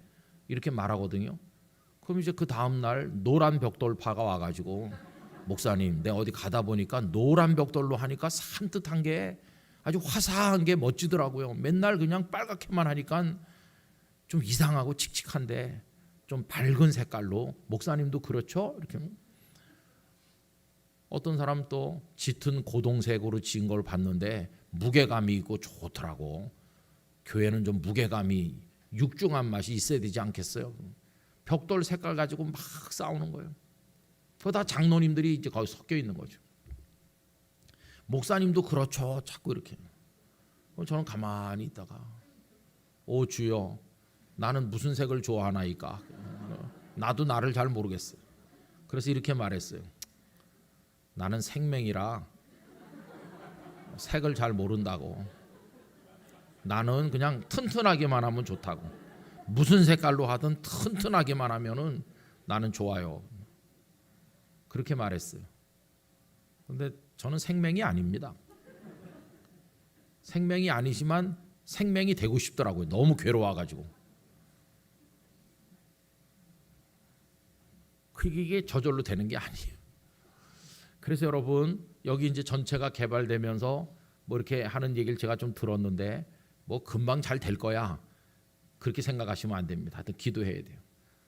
이렇게 말하거든요. 그럼 이제 그 다음 날 노란 벽돌파가 와가지고 목사님 내가 어디 가다 보니까 노란 벽돌로 하니까 산뜻한 게 아주 화사한 게 멋지더라고요. 맨날 그냥 빨갛게만 하니까 좀 이상하고 칙칙한데 좀 밝은 색깔로. 목사님도 그렇죠? 이렇게. 어떤 사람 또 짙은 고동색으로 지은 걸 봤는데 무게감이 있고 좋더라고. 교회는 좀 무게감이 육중한 맛이 있어야 되지 않겠어요? 벽돌 색깔 가지고 막 싸우는 거예요. 그거 다 장로님들이 이제 거기 섞여 있는 거죠. 목사님도 그렇죠. 자꾸 이렇게. 저는 가만히 있다가 오 주여 나는 무슨 색을 좋아하나이까? 나도 나를 잘 모르겠어요. 그래서 이렇게 말했어요. 나는 생명이라 색을 잘 모른다고. 나는 그냥 튼튼하게만 하면 좋다고. 무슨 색깔로 하든 튼튼하게만 하면은 나는 좋아요. 그렇게 말했어요. 근데 저는 생명이 아닙니다. 생명이 아니지만 생명이 되고 싶더라고요. 너무 괴로워가지고. 이게 저절로 되는 게 아니에요. 그래서 여러분 여기 이제 전체가 개발되면서 뭐 이렇게 하는 얘기를 제가 좀 들었는데 뭐 금방 잘 될 거야 그렇게 생각하시면 안 됩니다. 하여튼 기도해야 돼요.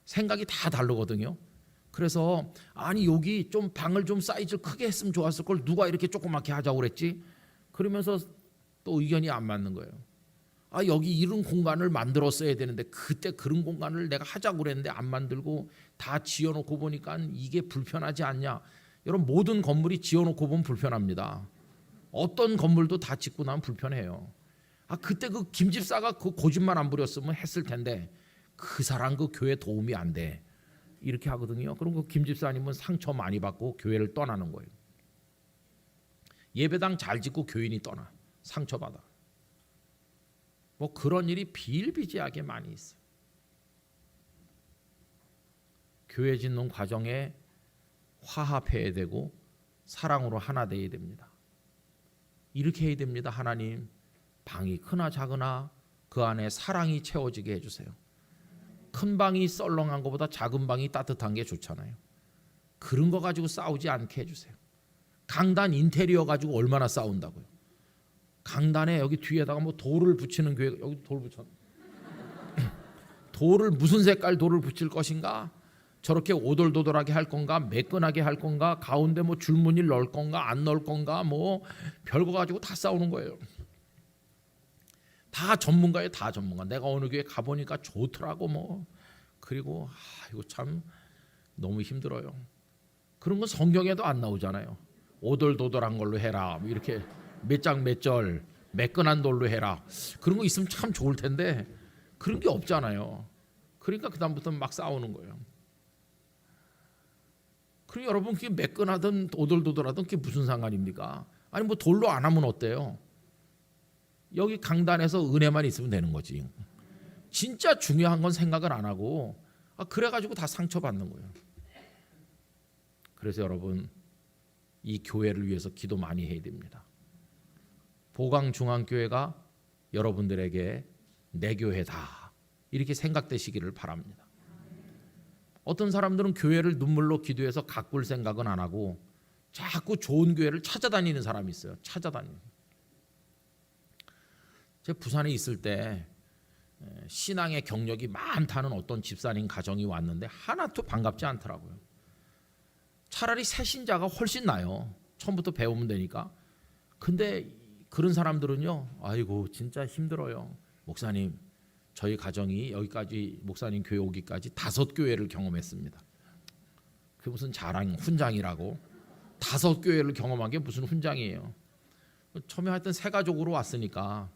생각이 다 다르거든요. 그래서 아니 여기 좀 방을 좀 사이즈 크게 했으면 좋았을 걸 누가 이렇게 조그맣게 하자고 그랬지? 그러면서 또 의견이 안 맞는 거예요. 아, 여기 이런 공간을 만들었어야 되는데 그때 그런 공간을 내가 하자고 그랬는데 안 만들고 다 지어놓고 보니까 이게 불편하지 않냐. 여러분, 모든 건물이 지어놓고 보면 불편합니다. 어떤 건물도 다 짓고 나면 불편해요. 아, 그때 그 김집사가 그 고집만 안 부렸으면 했을 텐데 그 사람 그 교회 도움이 안 돼. 이렇게 하거든요. 그럼 그 김집사님은 상처 많이 받고 교회를 떠나는 거예요. 예배당 잘 짓고 교인이 떠나. 상처받아. 뭐 그런 일이 비일비재하게 많이 있어요. 교회 짓는 과정에 화합해야 되고 사랑으로 하나 돼야 됩니다. 이렇게 해야 됩니다. 하나님, 방이 크나 작으나 그 안에 사랑이 채워지게 해주세요. 큰 방이 썰렁한 것보다 작은 방이 따뜻한 게 좋잖아요. 그런 거 가지고 싸우지 않게 해주세요. 강단 인테리어 가지고 얼마나 싸운다고요. 강단에 여기 뒤에다가 뭐 돌을 붙이는 교회, 여기 돌 붙여. 돌을 무슨 색깔 돌을 붙일 것인가? 저렇게 오돌도돌하게 할 건가? 매끈하게 할 건가? 가운데 뭐 줄무늬를 넣을 건가? 안 넣을 건가? 뭐 별거 가지고 다 싸우는 거예요. 다 전문가예요. 다 전문가. 내가 어느 교회 가보니까 좋더라고 뭐. 그리고 이거 참 너무 힘들어요. 그런 건 성경에도 안 나오잖아요. 오돌도돌한 걸로 해라. 뭐 이렇게 몇 장 몇 절 매끈한 돌로 해라. 그런 거 있으면 참 좋을 텐데 그런 게 없잖아요. 그러니까 그 다음부터 막 싸우는 거예요. 그럼 여러분, 그게 매끈하든 오돌도돌하든 그게 무슨 상관입니까? 아니 뭐 돌로 안 하면 어때요? 여기 강단에서 은혜만 있으면 되는 거지. 진짜 중요한 건 생각을 안 하고 그래가지고 다 상처받는 거예요. 그래서 여러분, 이 교회를 위해서 기도 많이 해야 됩니다. 보강중앙교회가 여러분들에게 내 교회다 이렇게 생각되시기를 바랍니다. 어떤 사람들은 교회를 눈물로 기도해서 가꿀 생각은 안 하고 자꾸 좋은 교회를 찾아다니는 사람이 있어요. 찾아다니는. 제가 부산에 있을 때 신앙의 경력이 많다는 어떤 집사님 가정이 왔는데 하나도 반갑지 않더라고요. 차라리 새신자가 훨씬 나요. 처음부터 배우면 되니까. 근데 그런 사람들은요, 아이고 진짜 힘들어요. 목사님, 저희 가정이 여기까지 목사님 교회 오기까지 5교회를 경험했습니다. 그게 무슨 자랑, 훈장이라고. 5교회를 경험한 게 무슨 훈장이에요. 처음에 하여튼 새 가족으로 왔으니까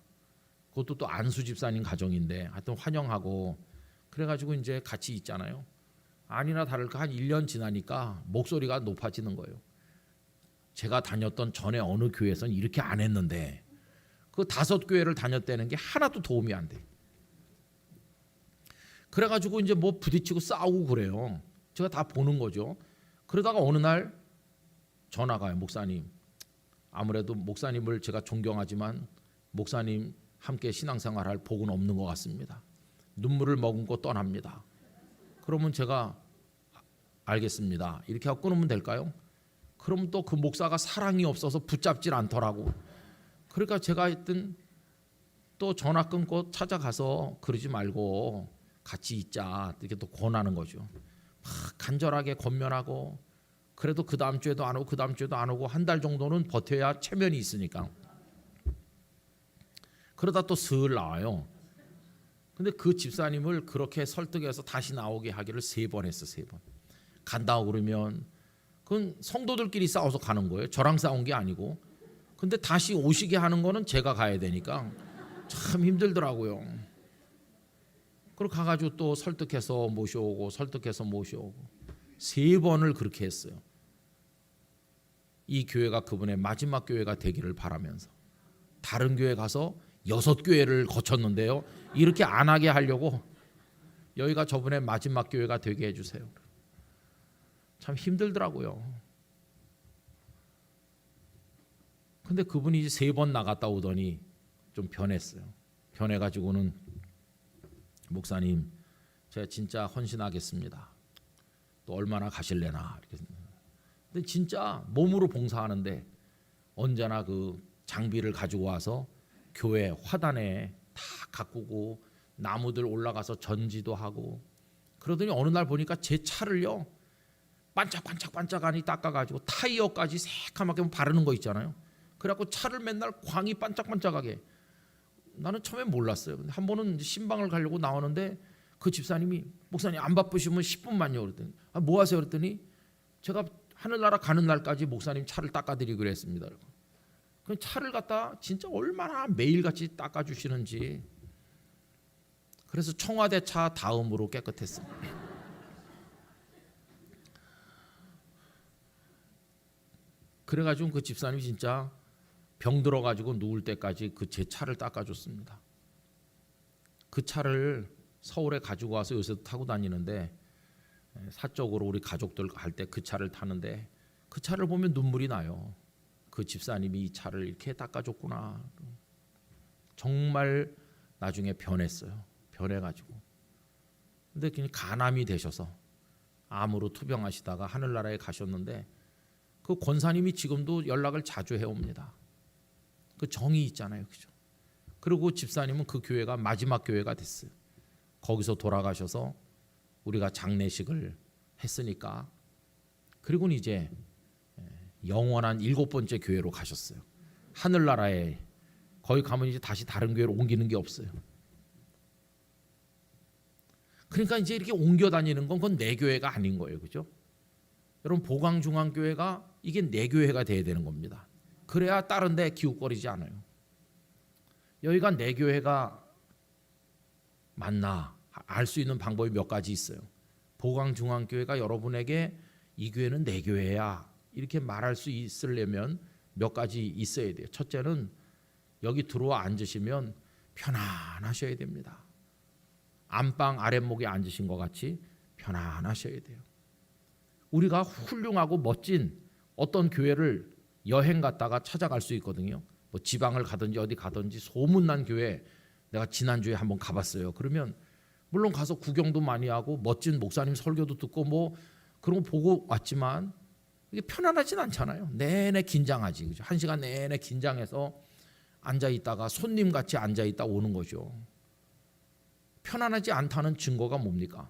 그것도 또 안수 집사님 가정인데 하여튼 환영하고 그래가지고 이제 같이 있잖아요. 아니나 다를까 한 1년 지나니까 목소리가 높아지는 거예요. 제가 다녔던 전에 어느 교회에서는 이렇게 안 했는데 그 5교회를 다녔다는 게 하나도 도움이 안 돼. 그래가지고 이제 뭐 부딪히고 싸우고 그래요. 제가 다 보는 거죠. 그러다가 어느 날 전화가 와요. 목사님, 아무래도 목사님을 제가 존경하지만 목사님 함께 신앙생활할 복은 없는 것 같습니다. 눈물을 머금고 떠납니다. 그러면 제가 알겠습니다. 이렇게 하고 끊으면 될까요? 그럼 또 그 목사가 사랑이 없어서 붙잡질 않더라고. 그러니까 제가 하여튼 또 전화 끊고 찾아가서 그러지 말고 같이 있자 이렇게 또 권하는 거죠. 막 간절하게 권면하고 그래도 그 다음 주에도 안 오고 그 다음 주에도 안 오고 한 달 정도는 버텨야 체면이 있으니까. 그러다 또 슬 나와요. 근데 그 집사님을 그렇게 설득해서 다시 나오게 하기를 3번 했어. 3번. 간다고 그러면 그건 성도들끼리 싸워서 가는 거예요. 저랑 싸운 게 아니고. 근데 다시 오시게 하는 거는 제가 가야 되니까 참 힘들더라고요. 그리고 가가지고 또 설득해서 모셔오고 설득해서 모셔오고 3번을 그렇게 했어요. 이 교회가 그분의 마지막 교회가 되기를 바라면서. 다른 교회 가서 6교회를 거쳤는데요, 이렇게 안 하게 하려고 여기가 저분의 마지막 교회가 되게 해주세요. 참 힘들더라고요. 근데 그분이 이제 3번 나갔다 오더니 좀 변했어요. 변해가지고는 목사님, 제가 진짜 헌신하겠습니다. 또 얼마나 가실래나. 이렇게. 근데 진짜 몸으로 봉사하는데 언제나 그 장비를 가지고 와서 교회 화단에 다 가꾸고 나무들 올라가서 전지도 하고 그러더니 어느 날 보니까 제 차를요 반짝반짝반짝하니 닦아가지고 타이어까지 새카맣게 바르는 거 있잖아요. 그래갖고 차를 맨날 광이 반짝반짝하게. 나는 처음에 몰랐어요. 근데 한 번은 신방을 가려고 나오는데 그 집사님이 목사님 안 바쁘시면 10분만요 그랬더니 뭐 하세요 그랬더니 제가 하늘나라 가는 날까지 목사님 차를 닦아드리기로 했습니다. 그 차를 갖다 진짜 얼마나 매일같이 닦아주시는지. 그래서 청와대 차 다음으로 깨끗했습니다. 그래가지고 그 집사님이 진짜 병 들어가지고 누울 때까지 그 제 차를 닦아줬습니다. 그 차를 서울에 가지고 와서 요새도 타고 다니는데 사적으로 우리 가족들 갈 때 그 차를 타는데 그 차를 보면 눈물이 나요. 그 집사님이 이 차를 이렇게 닦아줬구나. 정말 나중에 변했어요. 변해가지고. 근데 그냥 간암이 되셔서 암으로 투병하시다가 하늘나라에 가셨는데 그 권사님이 지금도 연락을 자주 해옵니다. 그 정이 있잖아요, 그죠? 그리고 집사님은 그 교회가 마지막 교회가 됐어요. 거기서 돌아가셔서 우리가 장례식을 했으니까 그리고는 이제 영원한 7번째 교회로 가셨어요. 하늘나라에 거기 가면 이제 다시 다른 교회로 옮기는 게 없어요. 그러니까 이제 이렇게 옮겨 다니는 건 그건 내 교회가 아닌 거예요, 그죠? 여러분 보강중앙교회가 이게 내 교회가 돼야 되는 겁니다. 그래야 다른 데 기웃거리지 않아요. 여기가 내 교회가 맞나 알 수 있는 방법이 몇 가지 있어요. 보강중앙교회가 여러분에게 이 교회는 내 교회야 이렇게 말할 수 있으려면 몇 가지 있어야 돼요. 첫째는 여기 들어와 앉으시면 편안하셔야 됩니다. 안방 아랫목에 앉으신 것 같이 편안하셔야 돼요. 우리가 훌륭하고 멋진 어떤 교회를 여행 갔다가 찾아갈 수 있거든요. 뭐 지방을 가든지 어디 가든지 소문난 교회 내가 지난주에 한번 가봤어요. 그러면 물론 가서 구경도 많이 하고 멋진 목사님 설교도 듣고 뭐 그런 거 보고 왔지만 이게 편안하진 않잖아요. 내내 긴장하지. 그죠? 1시간 내내 긴장해서 앉아있다가 손님같이 앉아있다 오는 거죠. 편안하지 않다는 증거가 뭡니까?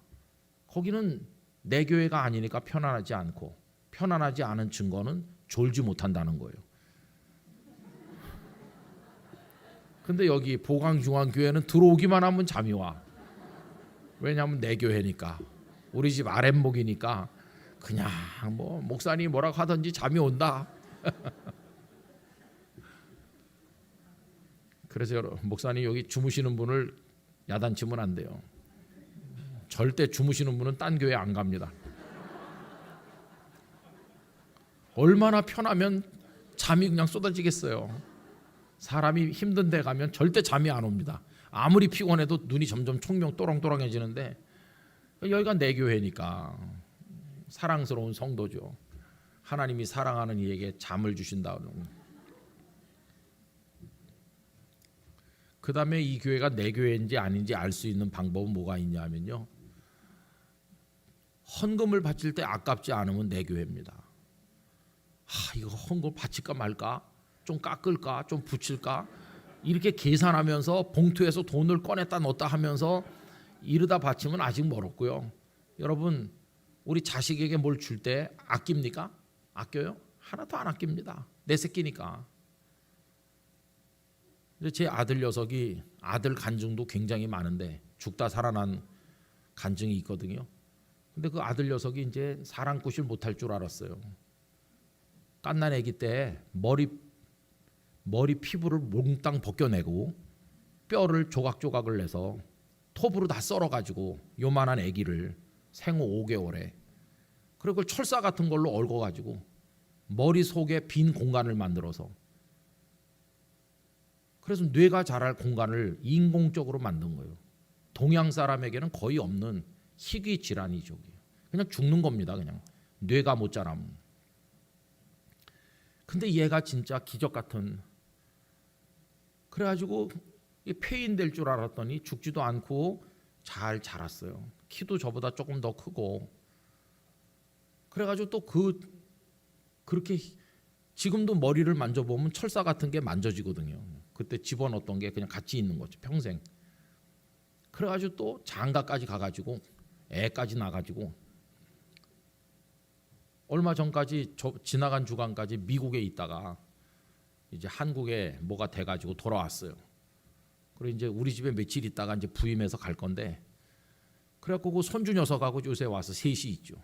거기는 내 교회가 아니니까 편안하지 않고 편안하지 않은 증거는 졸지 못한다는 거예요. 근데 여기 보강중앙교회는 들어오기만 하면 잠이 와. 왜냐하면 내 교회니까 우리 집 아랫목이니까 그냥 뭐 목사님이 뭐라고 하든지 잠이 온다. 그래서 여러분 목사님 여기 주무시는 분을 야단치면 안 돼요. 절대 주무시는 분은 딴 교회 안 갑니다. 얼마나 편하면 잠이 그냥 쏟아지겠어요. 사람이 힘든 데 가면 절대 잠이 안 옵니다. 아무리 피곤해도 눈이 점점 총명 또렁또렁해지는데 여기가 내 교회니까 사랑스러운 성도죠. 하나님이 사랑하는 이에게 잠을 주신다. 그 다음에 이 교회가 내 교회인지 아닌지 알 수 있는 방법은 뭐가 있냐면요. 헌금을 바칠 때 아깝지 않으면 내 교회입니다. 이거 헌금 바칠까 말까? 좀 깎을까? 좀 붙일까? 이렇게 계산하면서 봉투에서 돈을 꺼냈다 넣었다 하면서 이러다 바치면 아직 멀었고요. 여러분 우리 자식에게 뭘 줄 때 아낍니까? 아껴요? 하나도 안 아낍니다. 내 새끼니까. 제 아들 녀석이 아들 간증도 굉장히 많은데 죽다 살아난 간증이 있거든요. 근데 그 아들 녀석이 이제 사랑꾼을 못할 줄 알았어요. 갓난 아기 때 머리 피부를 몽땅 벗겨내고 뼈를 조각조각을 내서 톱으로 다 썰어가지고 요만한 아기를 생후 5개월에 그리고 그걸 철사 같은 걸로 얽어가지고 머리 속에 빈 공간을 만들어서 그래서 뇌가 자랄 공간을 인공적으로 만든 거예요. 동양 사람에게는 거의 없는 희귀 질환이죠. 그냥 죽는 겁니다. 그냥 뇌가 못 자라면. 근데 얘가 진짜 기적 같은 그래가지고 폐인될 줄 알았더니 죽지도 않고 잘 자랐어요. 키도 저보다 조금 더 크고 그래가지고 또 그렇게 지금도 머리를 만져보면 철사 같은 게 만져지거든요. 그때 집어넣었던 게 그냥 같이 있는 거죠. 평생. 그래가지고 또 장가까지 가가지고 애까지 나가지고 얼마 전까지 지나간 주간까지 미국에 있다가 이제 한국에 뭐가 돼가지고 돌아왔어요. 그리고 이제 우리 집에 며칠 있다가 이제 부임해서 갈 건데, 그래갖고 그 손주 녀석하고 요새 와서 셋이 있죠.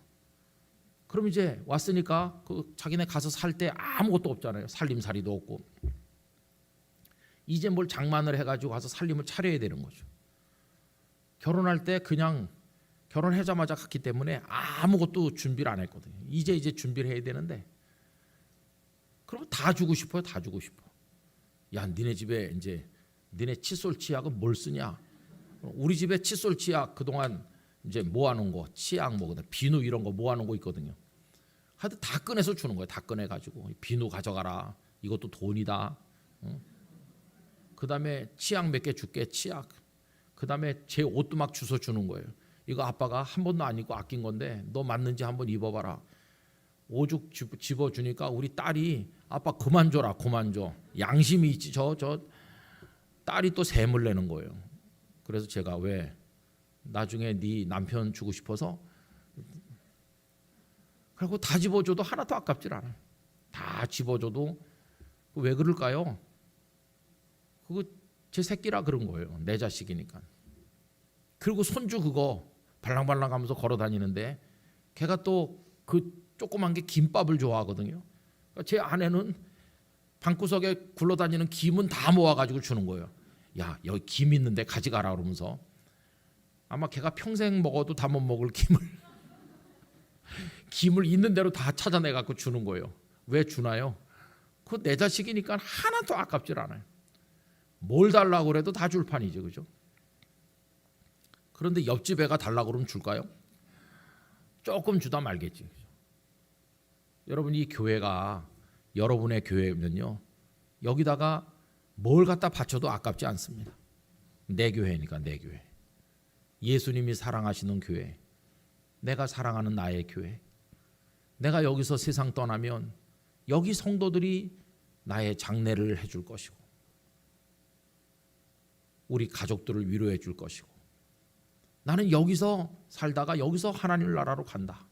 그럼 이제 왔으니까 그 자기네 가서 살 때 아무것도 없잖아요. 살림살이도 없고. 이제 뭘 장만을 해가지고 가서 살림을 차려야 되는 거죠. 결혼할 때 그냥 결혼하자마자 갔기 때문에 아무것도 준비를 안 했거든요. 이제 준비를 해야 되는데, 그러면 다 주고 싶어요. 다 주고 싶어. 야, 니네 집에 이제 니네 칫솔 치약은 뭘 쓰냐? 우리 집에 칫솔 치약 그동안 이제 모아놓은 거, 치약 뭐 비누 이런 거 모아놓은 거 있거든요. 하여튼 다 꺼내서 주는 거예요. 다 꺼내가지고 비누 가져가라. 이것도 돈이다. 그다음에 치약 몇 개 줄게. 치약. 그다음에 제 옷도 막 주워 주는 거예요. 이거 아빠가 한 번도 안 입고 아낀 건데 너 맞는지 한번 입어봐라. 오죽 집어주니까 우리 딸이 아빠 그만 줘라. 그만 줘. 양심이 있지. 저 딸이 또 샘을 내는 거예요. 그래서 제가 왜 나중에 네 남편 주고 싶어서, 그리고 다 집어줘도 하나도 아깝질 않아요. 다 집어줘도 왜 그럴까요? 그거 제 새끼라 그런 거예요. 내 자식이니까. 그리고 손주 그거 발랑발랑 하면서 걸어 다니는데 걔가 또 그 조그만 게 김밥을 좋아하거든요. 그러니까 제 아내는 방구석에 굴러다니는 김은 다 모아가지고 주는 거예요. 야, 여기 김 있는데 가져가라 그러면서. 아마 걔가 평생 먹어도 다 못 먹을 김을 있는 대로 다 찾아내 갖고 주는 거예요. 왜 주나요? 그거 내 자식이니까 하나도 아깝질 않아요. 뭘 달라고 그래도 다 줄 판이죠, 그죠? 그런데 옆집 애가 달라고 그러면 줄까요? 조금 주다 말겠지. 그죠? 여러분, 이 교회가 여러분의 교회면요, 여기다가 뭘 갖다 바쳐도 아깝지 않습니다. 내 교회니까. 내 교회. 예수님이 사랑하시는 교회. 내가 사랑하는 나의 교회. 내가 여기서 세상 떠나면 여기 성도들이 나의 장례를 해줄 것이고, 우리 가족들을 위로해 줄 것이고, 나는 여기서 살다가 여기서 하나님 나라로 간다.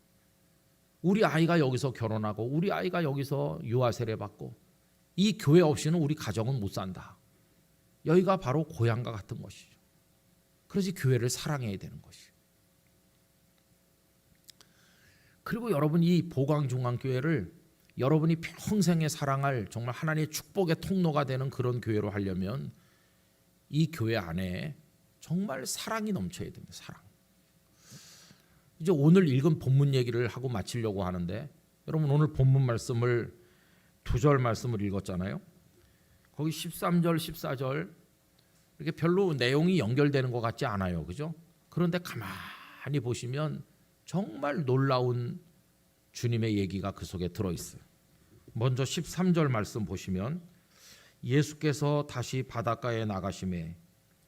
우리 아이가 여기서 결혼하고 우리 아이가 여기서 유아 세례 받고, 이 교회 없이는 우리 가정은 못 산다. 여기가 바로 고향과 같은 것이죠. 그래서 교회를 사랑해야 되는 것이죠. 그리고 여러분, 이 보광중앙교회를 여러분이 평생에 사랑할 정말 하나님의 축복의 통로가 되는 그런 교회로 하려면 이 교회 안에 정말 사랑이 넘쳐야 됩니다. 사랑. 이제 오늘 읽은 본문 얘기를 하고 마치려고 하는데, 여러분 오늘 본문 말씀을 2절 말씀을 읽었잖아요. 거기 13절, 14절 이렇게 별로 내용이 연결되는 것 같지 않아요, 그죠? 그런데 가만히 보시면 정말 놀라운 주님의 얘기가 그 속에 들어있어요. 먼저 13절 말씀 보시면, 예수께서 다시 바닷가에 나가심에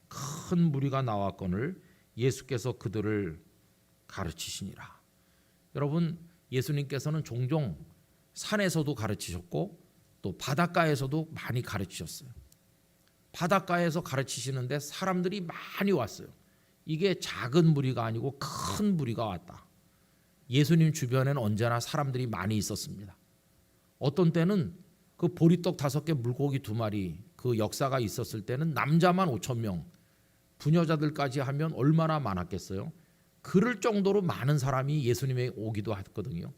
큰 무리가 나왔거늘 예수께서 그들을 가르치시니라. 여러분, 예수님께서는 종종 산에서도 가르치셨고 또 바닷가에서도 많이 가르치셨어요. 바닷가에서 가르치시는데 사람들이 많이 왔어요. 이게 작은 무리가 아니고 큰 무리가 왔다. 예수님 주변에는 언제나 사람들이 많이 있었습니다. 어떤 때는 그 보리떡 5개 물고기 2마리 그 역사가 있었을 때는 남자만 5,000명, 부녀자들까지 하면 얼마나 많았겠어요. 그럴 정도로 많은 사람이 예수님에 오기도 했거든요.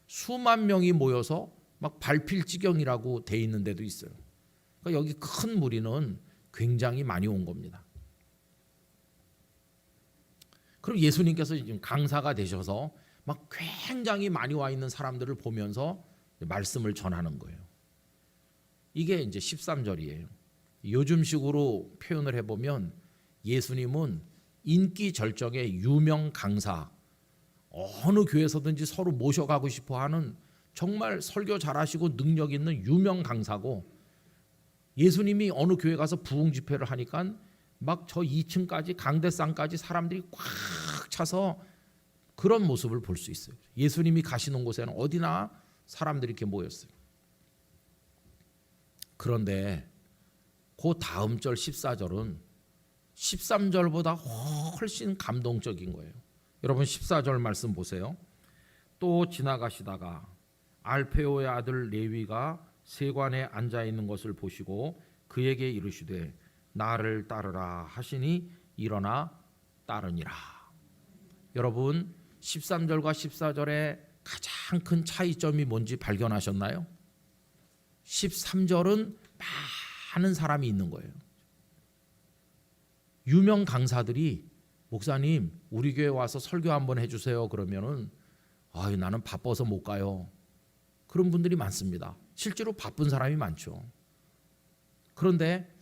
수만 명이 모여서 막 밟힐 지경이라고 돼 있는 데도 있어요. 그러니까 여기 큰 무리는 굉장히 많이 온 겁니다. 그럼 예수님께서 지금 강사가 되셔서 막 굉장히 많이 와 있는 사람들을 보면서 말씀을 전하는 거예요. 이게 이제 13절이에요. 요즘식으로 표현을 해보면 예수님은 인기 절정의 유명 강사, 어느 교회에서든지 서로 모셔가고 싶어하는 정말 설교 잘하시고 능력 있는 유명 강사고, 예수님이 어느 교회 가서 부흥 집회를 하니까 막 저 2층까지 강대상까지 사람들이 꽉 차서 그런 모습을 볼 수 있어요. 예수님이 가시는 곳에는 어디나 사람들이 이렇게 모였어요. 그런데 그 다음 절 14절은 13절보다 훨씬 감동적인 거예요. 여러분 14절 말씀 보세요. 또 지나가시다가 알페오의 아들 레위가 세관에 앉아 있는 것을 보시고 그에게 이르시되 나를 따르라 하시니 일어나 따르니라. 여러분 13절과 14절의 가장 큰 차이점이 뭔지 발견하셨나요? 13절은 많은 사람이 있는 거예요. 유명 강사들이 목사님 우리 교회 와서 설교 한번 해주세요 그러면은 나는 바빠서 못 가요. 그런 분들이 많습니다. 실제로 바쁜 사람이 많죠. 그런데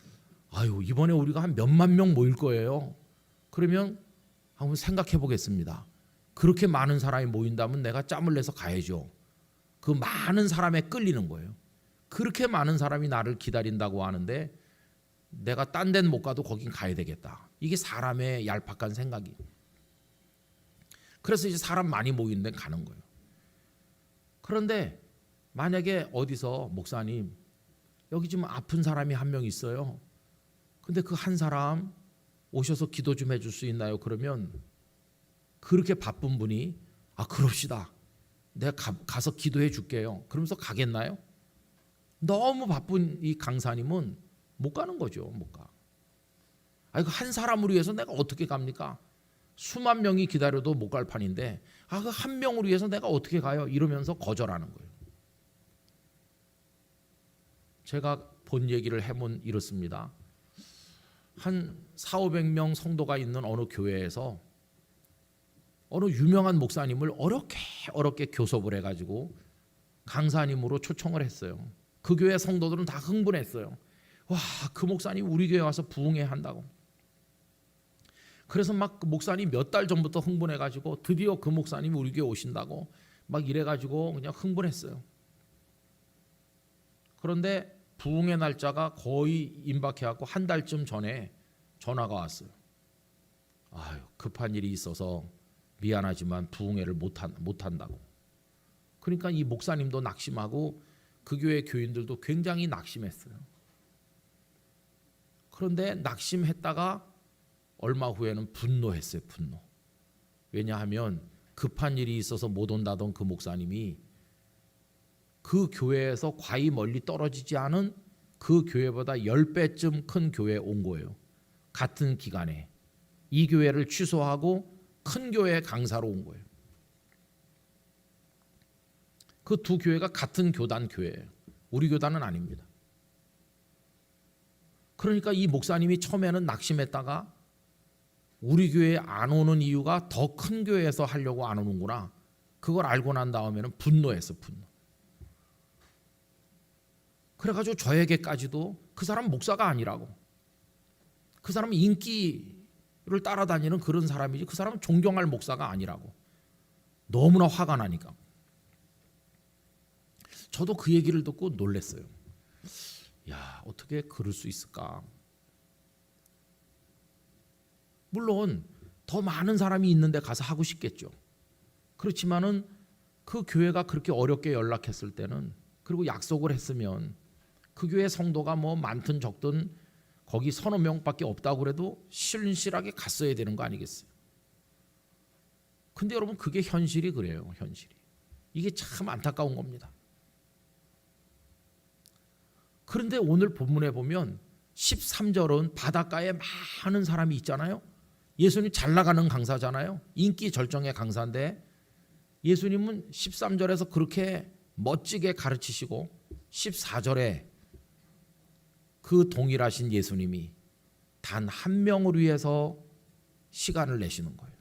이번에 우리가 한 몇만 명 모일 거예요. 그러면 한번 생각해 보겠습니다. 그렇게 많은 사람이 모인다면 내가 짬을 내서 가야죠. 그 많은 사람에 끌리는 거예요. 그렇게 많은 사람이 나를 기다린다고 하는데 내가 딴 데는 못 가도 거긴 가야 되겠다. 이게 사람의 얄팍한 생각이. 그래서 이제 사람 많이 모이는 데 가는 거예요. 그런데 만약에 어디서 목사님 여기 지금 아픈 사람이 한 명 있어요. 근데 그 한 사람 오셔서 기도 좀 해줄 수 있나요? 그러면 그렇게 바쁜 분이 그럽시다. 내가 가서 기도해 줄게요. 그러면서 가겠나요? 너무 바쁜 이 강사님은 못 가는 거죠. 못 가. 그 한 사람을 위해서 내가 어떻게 갑니까? 수만 명이 기다려도 못 갈 판인데 그 한 명을 위해서 내가 어떻게 가요? 이러면서 거절하는 거예요. 제가 본 얘기를 해보면 이렇습니다. 한 400~500명 성도가 있는 어느 교회에서 어느 유명한 목사님을 어렵게 교섭을 해가지고 강사님으로 초청을 했어요. 그 교회 성도들은 다 흥분했어요. 와, 그 목사님 우리 교회 와서 부흥회 한다고. 그래서 막 그 목사님 몇 달 전부터 흥분해가지고 드디어 그 목사님이 우리 교회 오신다고 막 이래가지고 그냥 흥분했어요. 그런데 부흥의 날짜가 거의 임박해갖고 한 달쯤 전에 전화가 왔어요. 급한 일이 있어서 미안하지만 부흥회를 못한다고. 그러니까 이 목사님도 낙심하고 그 교회 교인들도 굉장히 낙심했어요. 그런데 낙심했다가 얼마 후에는 분노했어요. 분노. 왜냐하면 급한 일이 있어서 못 온다던 그 목사님이 그 교회에서 과히 멀리 떨어지지 않은 그 교회보다 10배쯤 큰 교회에 온 거예요. 같은 기간에. 이 교회를 취소하고 큰 교회 강사로 온 거예요. 그 두 교회가 같은 교단 교회예요. 우리 교단은 아닙니다. 그러니까 이 목사님이 처음에는 낙심했다가 우리 교회에 안 오는 이유가 더 큰 교회에서 하려고 안 오는구나. 그걸 알고 난 다음에는 분노했어. 분노. 그래가지고 저에게까지도 그 사람 목사가 아니라고. 그 사람은 인기를 따라다니는 그런 사람이지 그 사람은 존경할 목사가 아니라고. 너무나 화가 나니까. 저도 그 얘기를 듣고 놀랐어요. 야, 어떻게 그럴 수 있을까? 물론 더 많은 사람이 있는데 가서 하고 싶겠죠. 그렇지만은 그 교회가 그렇게 어렵게 연락했을 때는 그리고 약속을 했으면 그 교회 성도가 뭐 많든 적든 거기 서너 명밖에 없다고 그래도 신실하게 갔어야 되는 거 아니겠어요? 근데 여러분 그게 현실이 그래요. 현실이. 이게 참 안타까운 겁니다. 그런데 오늘 본문에 보면 13절은 바닷가에 많은 사람이 있잖아요. 예수님 잘 나가는 강사잖아요. 인기 절정의 강사인데 예수님은 13절에서 그렇게 멋지게 가르치시고 14절에 그 동일하신 예수님이 단 한 명을 위해서 시간을 내시는 거예요.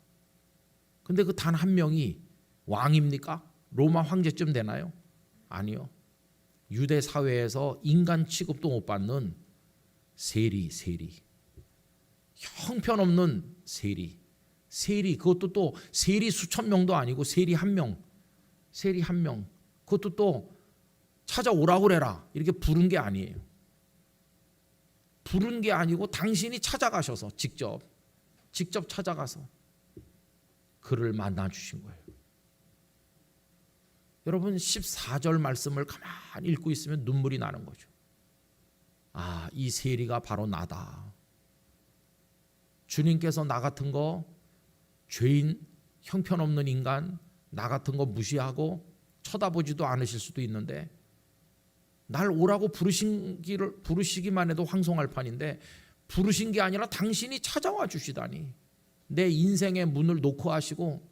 근데 그 단 한 명이 왕입니까? 로마 황제쯤 되나요? 아니요. 유대 사회에서 인간 취급도 못 받는 세리. 형편없는 세리. 그것도 또 세리 수천 명도 아니고 세리 한 명. 그것도 또 찾아오라고 그래라 이렇게 부른 게 아니에요. 부른 게 아니고 당신이 찾아가셔서 직접 찾아가서 그를 만나 주신 거예요. 여러분 14절 말씀을 가만히 읽고 있으면 눈물이 나는 거죠. 이 세리가 바로 나다. 주님께서 나 같은 거 죄인, 형편없는 인간, 나 같은 거 무시하고 쳐다보지도 않으실 수도 있는데 날 오라고 부르시기만 해도 황송할 판인데 부르신 게 아니라 당신이 찾아와 주시다니. 내 인생의 문을 놓고 하시고.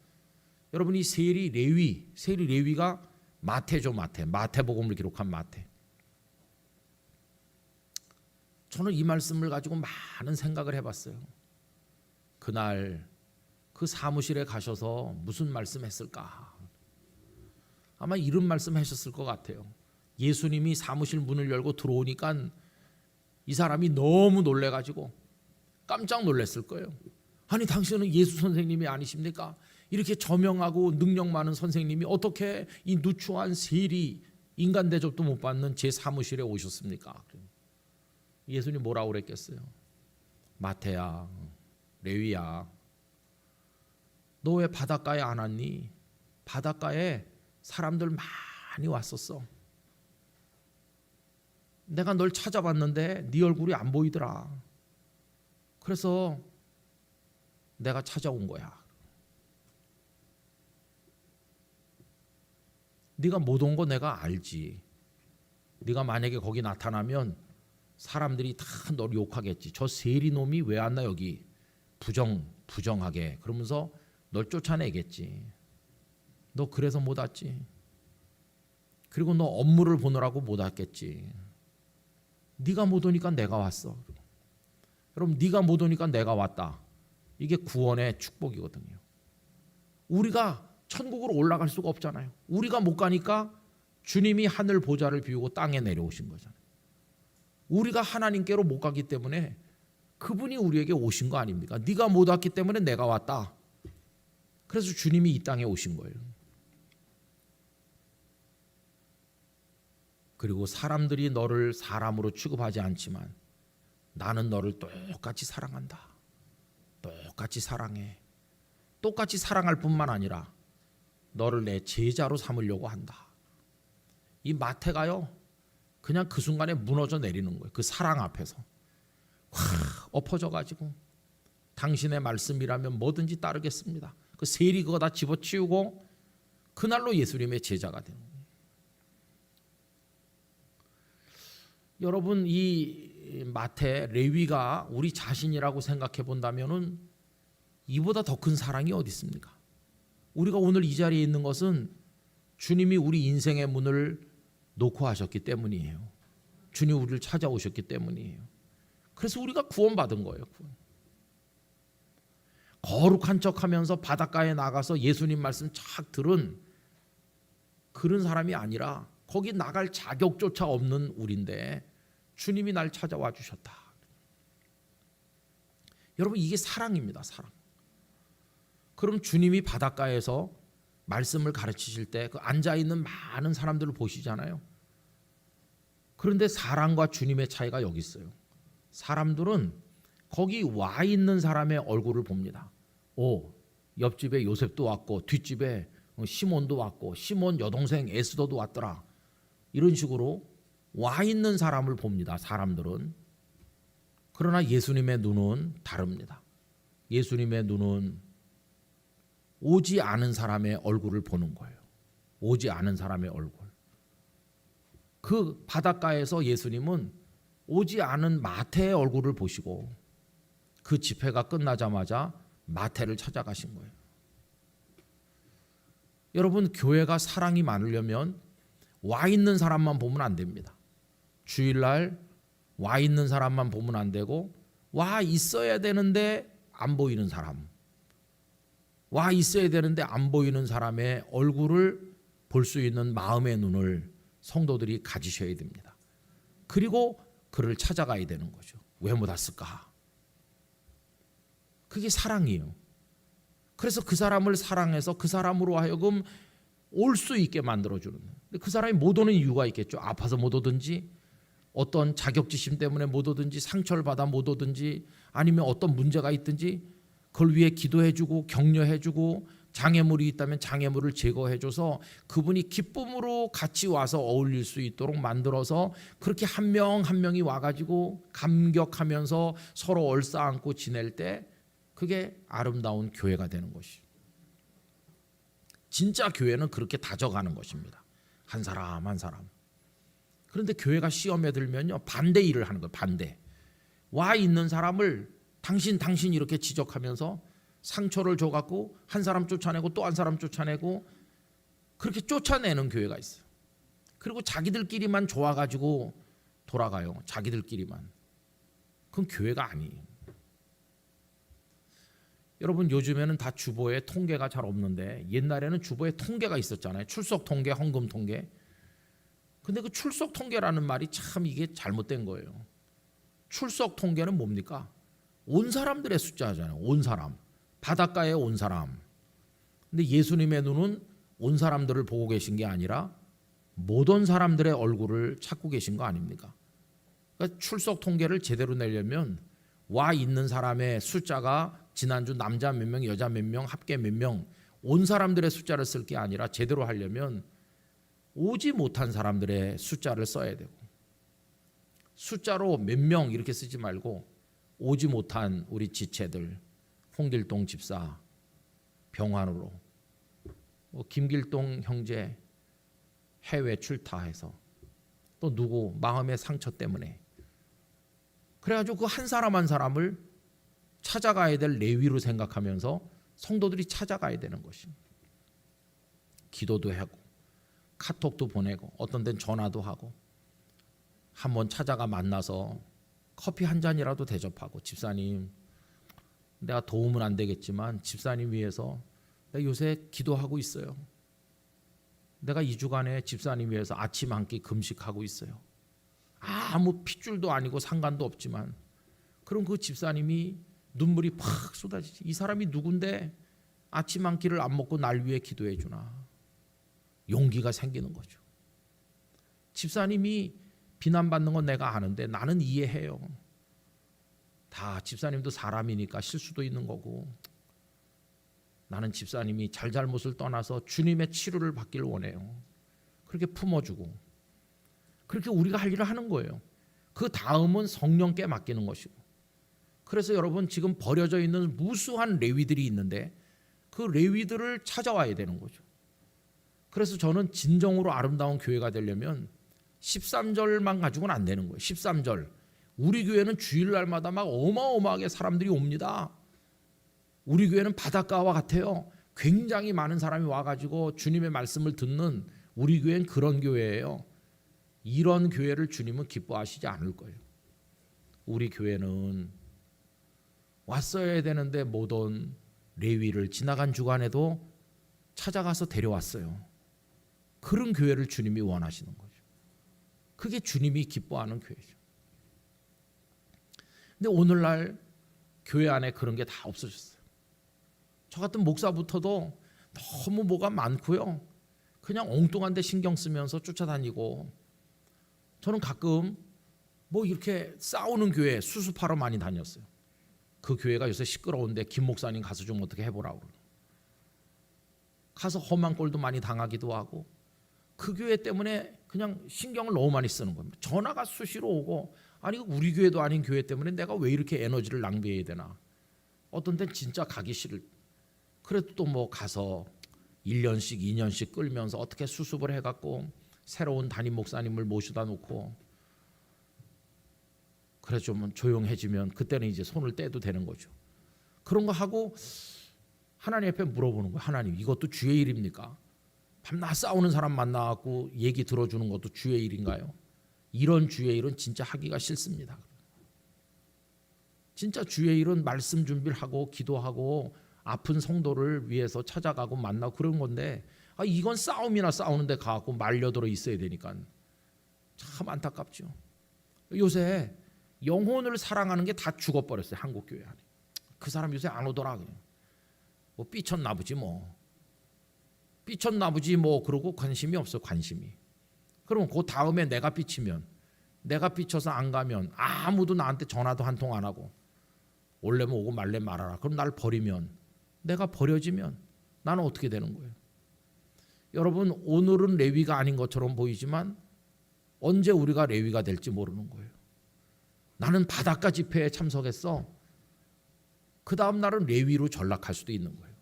여러분이 세리 레위가 마태죠. 마태복음을 기록한 마태. 저는 이 말씀을 가지고 많은 생각을 해봤어요. 그날 그 사무실에 가셔서 무슨 말씀했을까? 아마 이런 말씀하셨을 것 같아요. 예수님이 사무실 문을 열고 들어오니까 이 사람이 너무 놀래가지고 깜짝 놀랐을 거예요. 아니 당신은 예수 선생님이 아니십니까? 이렇게 저명하고 능력 많은 선생님이 어떻게 이 누추한 세리 인간 대접도 못 받는 제 사무실에 오셨습니까? 예수님 뭐라고 그랬겠어요? 마태야, 레위야, 너 왜 바닷가에 안 왔니? 바닷가에 사람들 많이 왔었어. 내가 널 찾아봤는데 네 얼굴이 안 보이더라. 그래서 내가 찾아온 거야. 네가 못 온 거 내가 알지. 네가 만약에 거기 나타나면 사람들이 다 널 욕하겠지. 저 세리놈이 왜 왔나 여기. 부정하게. 그러면서 널 쫓아내겠지. 너 그래서 못 왔지. 그리고 너 업무를 보느라고 못 왔겠지. 네가 못 오니까 내가 왔어. 여러분 네가 못 오니까 내가 왔다. 이게 구원의 축복이거든요. 우리가 천국으로 올라갈 수가 없잖아요. 우리가 못 가니까 주님이 하늘 보좌를 비우고 땅에 내려오신 거잖아요. 우리가 하나님께로 못 가기 때문에 그분이 우리에게 오신 거 아닙니까? 네가 못 왔기 때문에 내가 왔다. 그래서 주님이 이 땅에 오신 거예요. 그리고 사람들이 너를 사람으로 취급하지 않지만 나는 너를 똑같이 사랑한다. 똑같이 사랑해. 똑같이 사랑할 뿐만 아니라 너를 내 제자로 삼으려고 한다. 이 마태가요 그냥 그 순간에 무너져 내리는 거예요. 그 사랑 앞에서 확 엎어져가지고 당신의 말씀이라면 뭐든지 따르겠습니다. 그 세리 그거 다 집어치우고 그날로 예수님의 제자가 되는 거예요. 여러분 이 마태 레위가 우리 자신이라고 생각해 본다면은 이보다 더 큰 사랑이 어디 있습니까? 우리가 오늘 이 자리에 있는 것은 주님이 우리 인생의 문을 놓고 하셨기 때문이에요. 주님 우리를 찾아오셨기 때문이에요. 그래서 우리가 구원받은 거예요. 거룩한 척하면서 바닷가에 나가서 예수님 말씀 착 들은 그런 사람이 아니라 거기 나갈 자격조차 없는 우리인데 주님이 날 찾아와 주셨다. 여러분 이게 사랑입니다. 사랑. 그럼 주님이 바닷가에서 말씀을 가르치실 때 그 앉아있는 많은 사람들을 보시잖아요. 그런데 사랑과 주님의 차이가 여기 있어요. 사람들은 거기 와 있는 사람의 얼굴을 봅니다. 옆집에 요셉도 왔고 뒷집에 시몬도 왔고 시몬 여동생 에스더도 왔더라. 이런 식으로 와 있는 사람을 봅니다. 사람들은. 그러나 예수님의 눈은 다릅니다. 예수님의 눈은 오지 않은 사람의 얼굴을 보는 거예요. 오지 않은 사람의 얼굴. 그 바닷가에서 예수님은 오지 않은 마태의 얼굴을 보시고 그 집회가 끝나자마자 마태를 찾아가신 거예요. 여러분 교회가 사랑이 많으려면 와 있는 사람만 보면 안 됩니다. 주일날 와 있는 사람만 보면 안 되고 와 있어야 되는데 안 보이는 사람, 와 있어야 되는데 안 보이는 사람의 얼굴을 볼 수 있는 마음의 눈을 성도들이 가지셔야 됩니다. 그리고 그를 찾아가야 되는 거죠. 왜 못 왔을까? 그게 사랑이에요. 그래서 그 사람을 사랑해서 그 사람으로 하여금 올 수 있게 만들어주는. 그 사람이 못 오는 이유가 있겠죠. 아파서 못 오든지 어떤 자격지심 때문에 못 오든지 상처를 받아 못 오든지 아니면 어떤 문제가 있든지 그걸 위해 기도해주고 격려해주고 장애물이 있다면 장애물을 제거해줘서 그분이 기쁨으로 같이 와서 어울릴 수 있도록 만들어서 그렇게 한 명 한 명이 와가지고 감격하면서 서로 얼싸안고 지낼 때 그게 아름다운 교회가 되는 것이죠. 진짜 교회는 그렇게 다져가는 것입니다. 한 사람 한 사람. 그런데 교회가 시험에 들면요, 반대 일을 하는 거예요. 반대. 와 있는 사람을 당신 이렇게 지적하면서 상처를 줘갖고 한 사람 쫓아내고 또 한 사람 쫓아내고 그렇게 쫓아내는 교회가 있어요. 그리고 자기들끼리만 좋아가지고 돌아가요. 자기들끼리만. 그건 교회가 아니에요. 여러분, 요즘에는 다 주보에 통계가 잘 없는데 옛날에는 주보에 통계가 있었잖아요. 출석 통계, 헌금 통계. 근데 그 출석 통계라는 말이 참 이게 잘못된 거예요. 출석 통계는 뭡니까? 온 사람들의 숫자잖아요. 온 사람. 바닷가에 온 사람. 근데 예수님의 눈은 온 사람들을 보고 계신 게 아니라 못 온 사람들의 얼굴을 찾고 계신 거 아닙니까? 그러니까 출석 통계를 제대로 내려면 와 있는 사람의 숫자가 지난주 남자 몇 명, 여자 몇 명, 합계 몇 명, 온 사람들의 숫자를 쓸 게 아니라 제대로 하려면 오지 못한 사람들의 숫자를 써야 되고, 숫자로 몇 명 이렇게 쓰지 말고 오지 못한 우리 지체들, 홍길동 집사 병환으로, 김길동 형제 해외 출타해서, 또 누구 마음의 상처 때문에, 그래가지고 그 한 사람 한 사람을 찾아가야 될 레위로 생각하면서 성도들이 찾아가야 되는 것입니다. 기도도 하고 카톡도 보내고 어떤 데는 전화도 하고 한번 찾아가 만나서 커피 한 잔이라도 대접하고, 집사님 내가 도움은 안 되겠지만 집사님 위해서 내가 요새 기도하고 있어요. 내가 2주간에 집사님 위해서 아침 한 끼 금식하고 있어요. 아무 핏줄도 아니고 상관도 없지만, 그럼 그 집사님이 눈물이 팍 쏟아지지. 이 사람이 누군데 아침 한 끼를 안 먹고 날 위해 기도해 주나. 용기가 생기는 거죠. 집사님이 비난받는 건 내가 아는데 나는 이해해요. 다 집사님도 사람이니까 실수도 있는 거고, 나는 집사님이 잘잘못을 떠나서 주님의 치료를 받기를 원해요. 그렇게 품어주고, 그렇게 우리가 할 일을 하는 거예요. 그 다음은 성령께 맡기는 것이고. 그래서 여러분, 지금 버려져 있는 무수한 레위들이 있는데 그 레위들을 찾아와야 되는 거죠. 그래서 저는 진정으로 아름다운 교회가 되려면 13절만 가지고는 안 되는 거예요. 13절. 우리 교회는 주일날마다 막 어마어마하게 사람들이 옵니다. 우리 교회는 바닷가와 같아요. 굉장히 많은 사람이 와가지고 주님의 말씀을 듣는 우리 교회는 그런 교회예요. 이런 교회를 주님은 기뻐하시지 않을 거예요. 우리 교회는 왔어야 되는데 못 온 레위를 지나간 주간에도 찾아가서 데려왔어요. 그런 교회를 주님이 원하시는 거죠. 그게 주님이 기뻐하는 교회죠. 근데 오늘날 교회 안에 그런 게 다 없어졌어요. 저 같은 목사부터도 너무 뭐가 많고요. 그냥 엉뚱한 데 신경 쓰면서 쫓아다니고, 저는 가끔 뭐 이렇게 싸우는 교회 수습하러 많이 다녔어요. 그 교회가 요새 시끄러운데 김 목사님 가서 좀 어떻게 해보라고. 가서 험한 꼴도 많이 당하기도 하고, 그 교회 때문에 그냥 신경을 너무 많이 쓰는 겁니다. 전화가 수시로 오고, 아니 우리 교회도 아닌 교회 때문에 내가 왜 이렇게 에너지를 낭비해야 되나. 어떤 데는 진짜 가기 싫을. 그래도 또 뭐 가서 1년씩 2년씩 끌면서 어떻게 수습을 해갖고 새로운 담임 목사님을 모셔다 놓고, 그래 좀 조용해지면 그때는 이제 손을 떼도 되는 거죠. 그런 거 하고 하나님 앞에 물어보는 거예요. 하나님, 이것도 주의 일입니까? 밤낮 싸우는 사람 만나갖고 얘기 들어주는 것도 주의 일인가요? 이런 주의 일은 진짜 하기가 싫습니다. 진짜 주의 일은 말씀 준비를 하고 기도하고 아픈 성도를 위해서 찾아가고 만나고 그런 건데, 이건 싸움이나 싸우는데 가갖고 말려들어 있어야 되니까 참 안타깝죠. 요새 영혼을 사랑하는 게 다 죽어버렸어요. 한국 교회 안에. 그 사람 요새 안 오더라. 뭐 삐쳤나 보지 뭐. 삐쳤나 보지 뭐. 그러고 관심이 없어. 관심이. 그럼 그 다음에 내가 삐치면, 내가 삐쳐서 안 가면 아무도 나한테 전화도 한 통 안 하고, 올래면 오고 말래 말아라. 그럼 날 버리면, 내가 버려지면 나는 어떻게 되는 거예요? 여러분, 오늘은 레위가 아닌 것처럼 보이지만 언제 우리가 레위가 될지 모르는 거예요. 나는 바닷가 집회에 참석했어. 그 다음 날은 레위로 전락할 수도 있는 거예요.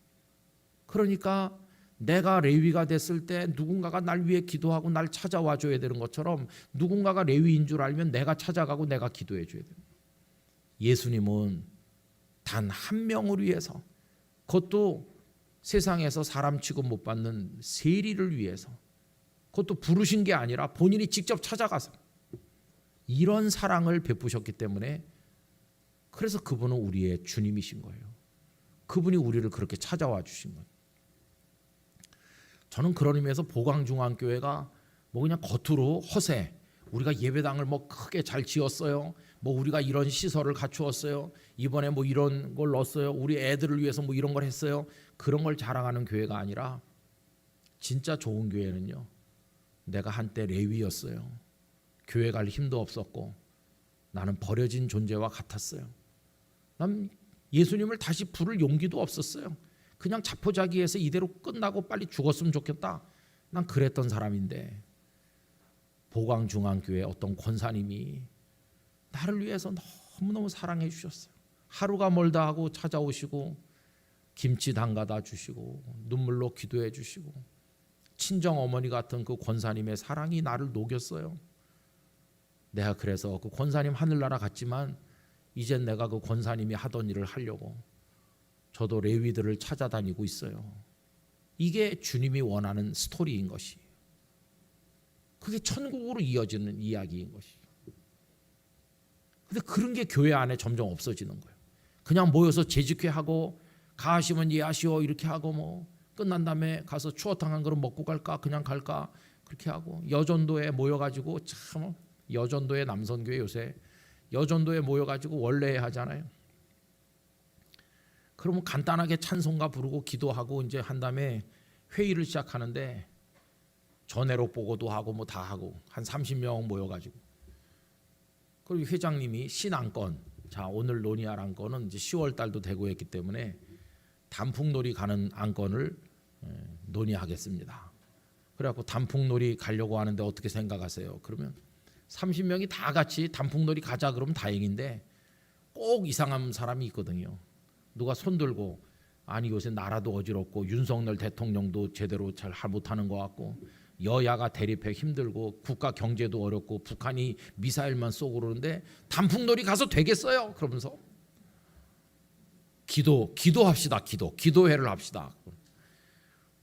그러니까 내가 레위가 됐을 때 누군가가 날 위해 기도하고 날 찾아와 줘야 되는 것처럼 누군가가 레위인 줄 알면 내가 찾아가고 내가 기도해 줘야 돼요. 예수님은 단 한 명을 위해서, 그것도 세상에서 사람 취급 못 받는 세리를 위해서, 그것도 부르신 게 아니라 본인이 직접 찾아가서 이런 사랑을 베푸셨기 때문에, 그래서 그분은 우리의 주님이신 거예요. 그분이 우리를 그렇게 찾아와 주신 거예요. 저는 그런 의미에서 보광중앙교회가 뭐 그냥 겉으로 허세, 우리가 예배당을 뭐 크게 잘 지었어요, 뭐 우리가 이런 시설을 갖추었어요, 이번에 뭐 이런 걸 넣었어요, 우리 애들을 위해서 뭐 이런 걸 했어요, 그런 걸 자랑하는 교회가 아니라, 진짜 좋은 교회는요, 내가 한때 레위였어요. 교회 갈 힘도 없었고 나는 버려진 존재와 같았어요. 난 예수님을 다시 부를 용기도 없었어요. 그냥 자포자기해서 이대로 끝나고 빨리 죽었으면 좋겠다, 난 그랬던 사람인데, 보광중앙교회 어떤 권사님이 나를 위해서 너무너무 사랑해 주셨어요. 하루가 멀다 하고 찾아오시고 김치 담가다 주시고 눈물로 기도해 주시고, 친정 어머니 같은 그 권사님의 사랑이 나를 녹였어요. 내가 그래서 그 권사님 하늘나라 갔지만 이젠 내가 그 권사님이 하던 일을 하려고 저도 레위들을 찾아다니고 있어요. 이게 주님이 원하는 스토리인 것이, 그게 천국으로 이어지는 이야기인 것이. 근데 그런 게 교회 안에 점점 없어지는 거예요. 그냥 모여서 재직회하고 가하시면 예하시오 이렇게 하고, 뭐 끝난 다음에 가서 추어탕 한 그릇 먹고 갈까, 그냥 갈까, 그렇게 하고, 여전도에 모여가지고, 참 여전도의 남선교회 요새 여전도에 모여가지고 원래 하잖아요. 그러면 간단하게 찬송가 부르고 기도하고 이제 한 다음에 회의를 시작하는데, 전회록 보고도 하고 뭐 다 하고 한 30명 모여가지고, 그리고 회장님이 신안건, 자 오늘 논의할 안건은 이제 10월 달도 되고 했기 때문에 단풍놀이 가는 안건을 논의하겠습니다. 그래갖고 단풍놀이 가려고 하는데 어떻게 생각하세요? 그러면 30명이 다 같이 단풍놀이 가자 그러면 다행인데, 꼭 이상한 사람이 있거든요. 누가 손들고, 아니 요새 나라도 어지럽고 윤석열 대통령도 제대로 잘 못하는 것 같고, 여야가 대립해 힘들고 국가 경제도 어렵고 북한이 미사일만 쏘고 그러는데 단풍놀이 가서 되겠어요? 그러면서 기도합시다. 기도회를 합시다.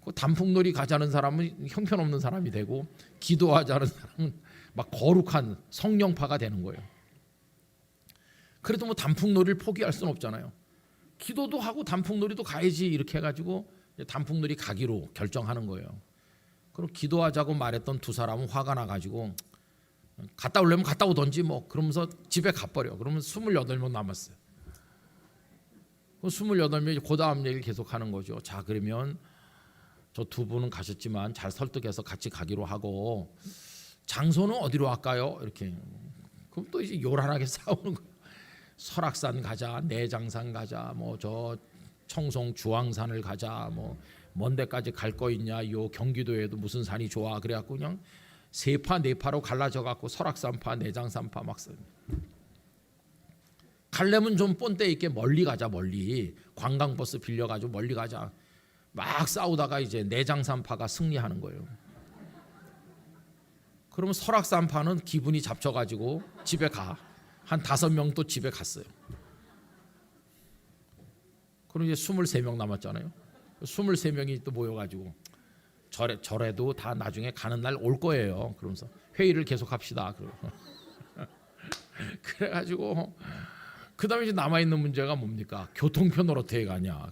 그 단풍놀이 가자는 사람은 형편없는 사람이 되고, 기도하자는 사람은 막 거룩한 성령파가 되는 거예요. 그래도 뭐 단풍놀이를 포기할 수는 없잖아요. 기도도 하고 단풍놀이도 가야지, 이렇게 해가지고 단풍놀이 가기로 결정하는 거예요. 그럼 기도하자고 말했던 두 사람은 화가 나가지고 갔다 오려면 갔다 오던지 뭐, 그러면서 집에 가버려. 그러면 28명 남았어요. 그럼 28명이 그 다음 얘기를 계속하는 거죠. 자 그러면 저 두 분은 가셨지만 잘 설득해서 같이 가기로 하고, 장소는 어디로 할까요? 이렇게. 그럼 또 이제 요란하게 싸우는 거예요. 설악산 가자, 내장산 가자, 뭐 저 청송 주황산을 가자, 뭐 먼 데까지 갈 거 있냐, 요 경기도에도 무슨 산이 좋아, 그래갖고 그냥 세 파 네 파로 갈라져 갖고 설악산파, 내장산파 막 써요. 가려면 좀 본때 있게 멀리 가자, 멀리 관광버스 빌려가지고 멀리 가자. 막 싸우다가 이제 내장산파가 승리하는 거예요. 그러면 설악산파는 기분이 잡쳐가지고 집에 가. 한 5명 또 집에 갔어요. 그럼 이제 23명 남았잖아요. 23명이 또 모여가지고 저래도 다 나중에 가는 날 올 거예요. 그러면서 회의를 계속합시다. 그래가지고 그 다음에 이제 남아있는 문제가 뭡니까? 교통편으로 어떻게 가냐.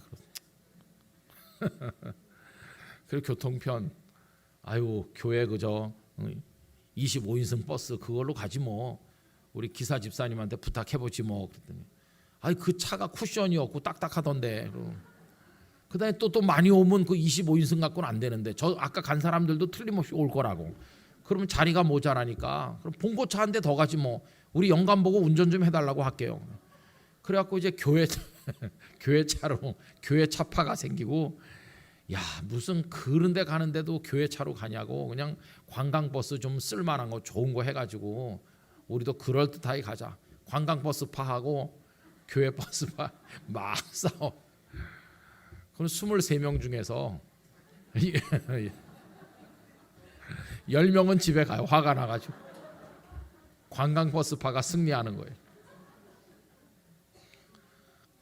그리고 교통편, 아유 교회 그저 25인승 버스 그걸로 가지 뭐, 우리 기사 집사님한테 부탁해보지 뭐. 그랬더니 아이 그 차가 쿠션이 없고 딱딱하던데. 그다음에 또 많이 오면 그 25인승 갖고는 안 되는데, 저 아까 간 사람들도 틀림없이 올 거라고. 그러면 자리가 모자라니까 그럼 봉고차 한 대 더 가지 뭐, 우리 영감 보고 운전 좀 해달라고 할게요. 그래갖고 이제 교회 차로 교회 차파가 생기고, 야 무슨 그런 데 가는데도 교회 차로 가냐고, 그냥 관광버스 좀 쓸만한 거 좋은 거 해가지고 우리도 그럴듯하게 가자. 관광버스파하고 교회 버스파 막 싸워. 그럼 23명 중에서 10명은 집에 가요. 화가 나가지고. 관광버스파가 승리하는 거예요.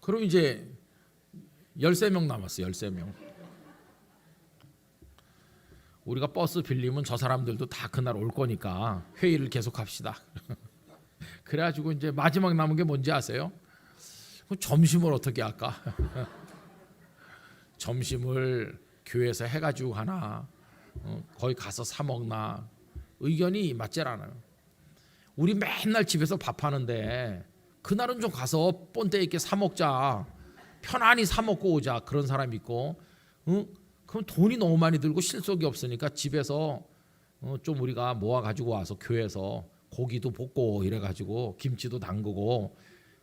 그럼 이제 13명 남았어요. 13명. 우리가 버스 빌리면 저 사람들도 다 그날 올 거니까 회의를 계속합시다. 그래가지고 이제 마지막 남은 게 뭔지 아세요? 점심을 어떻게 할까? 점심을 교회에서 해가지고 가나, 거기 가서 사 먹나, 의견이 맞질 않아요. 우리 맨날 집에서 밥하는데 그날은 좀 가서 본때 있게 사 먹자, 편안히 사 먹고 오자, 그런 사람이 있고, 그럼 돈이 너무 많이 들고 실속이 없으니까 집에서 좀 우리가 모아 가지고 와서 교회에서 고기도 볶고 이래가지고 김치도 담그고,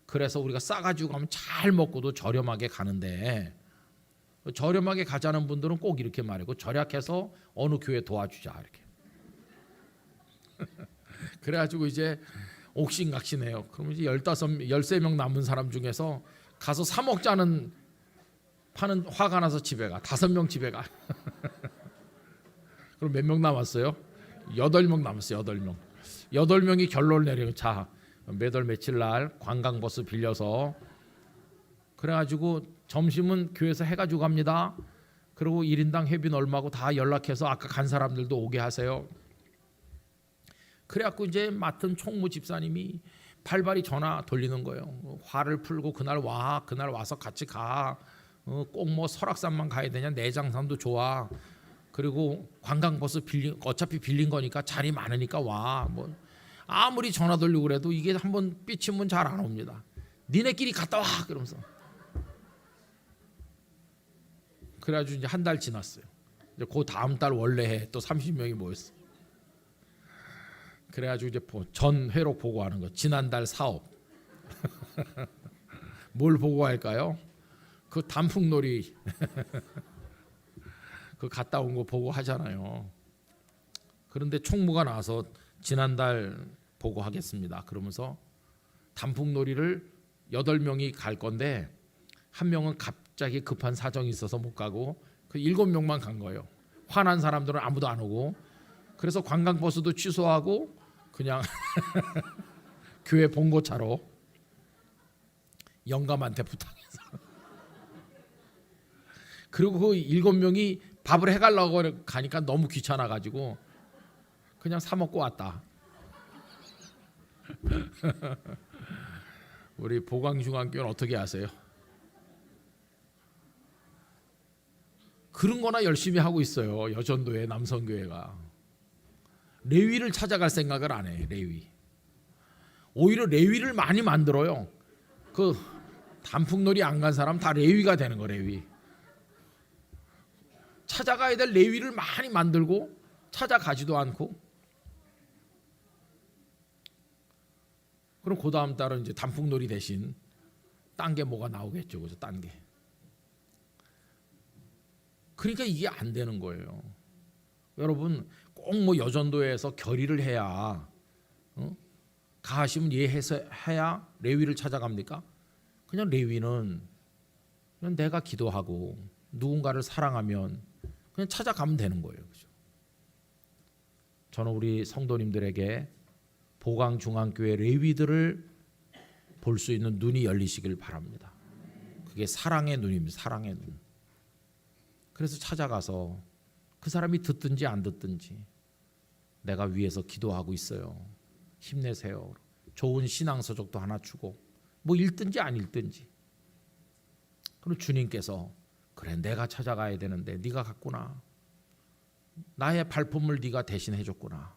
그래서 우리가 싸가지고 가면 잘 먹고도 저렴하게 가는데, 저렴하게 가자는 분들은 꼭 이렇게 말하고, 절약해서 어느 교회 도와주자 이렇게. 그래가지고 이제 옥신각신해요. 그러면 이제 13명 남은 사람 중에서 가서 사 먹자는 파는 화가 나서 집에 가. 5명 집에 가. 그럼 몇 명 남았어요? 8명 남았어요. 8명. 8명이 결론을 내려요. 자, 몇 월 며칠 날 관광버스 빌려서, 그래가지고 점심은 교회에서 해가지고 갑니다. 그리고 1인당 회비는 얼마고 다 연락해서 아까 간 사람들도 오게 하세요. 그래갖고 이제 맡은 총무 집사님이 발발이 전화 돌리는 거예요. 화를 풀고 그날 와, 그날 와서 같이 가. 꼭 뭐 설악산만 가야 되냐? 내장산도 좋아. 그리고 관광버스 어차피 빌린 거니까 자리 많으니까 와. 뭐 아무리 전화 돌리고 그래도 이게 한번 삐치면 잘 안 옵니다. 니네끼리 갔다 와 그러면서. 그래가지고 이제 한 달 지났어요. 이제 그 다음 달 원래 해 또 30명이 모였어. 그래가지고 이제 전 회록 보고하는 거. 지난달 사업. 뭘 보고할까요? 그 단풍놀이 그 갔다 온 거 보고하잖아요. 그런데 총무가 나와서 지난달 보고하겠습니다. 그러면서 단풍놀이를 8명이 갈 건데 한 명은 갑자기 급한 사정이 있어서 못 가고 그 7명만 간 거예요. 화난 사람들은 아무도 안 오고, 그래서 관광버스도 취소하고 그냥 교회 봉고차로 영감한테 부탁해서 그리고 그 7명이 밥을 해가려고 가니까 너무 귀찮아가지고 그냥 사 먹고 왔다. 우리 보광중앙교회는 어떻게 하세요? 그런 거나 열심히 하고 있어요. 여전도회 남성교회가. 레위를 찾아갈 생각을 안 해. 레위. 오히려 레위를 많이 만들어요. 그 단풍놀이 안 간 사람 다 레위가 되는 거. 레위. 찾아가야 될 레위를 많이 만들고 찾아가지도 않고. 그럼 그 다음 달은 이제 단풍놀이 대신 딴 게 뭐가 나오겠죠. 그래서 딴 게. 그러니까 이게 안 되는 거예요. 여러분 꼭 뭐 여전도에서 결의를 해야 가하시면 예해서 해야 레위를 찾아갑니까? 그냥 레위는 그냥 내가 기도하고 누군가를 사랑하면 그냥 찾아가면 되는 거예요. 그죠? 저는 우리 성도님들에게 보광중앙교회 레위들을 볼 수 있는 눈이 열리시길 바랍니다. 그게 사랑의 눈입니다. 사랑의 눈. 그래서 찾아가서 그 사람이 듣든지 안 듣든지 내가 위에서 기도하고 있어요. 힘내세요. 좋은 신앙서적도 하나 주고 뭐 읽든지 안 읽든지. 그럼 주님께서 그래 내가 찾아가야 되는데 네가 갔구나. 나의 발품을 네가 대신해 줬구나.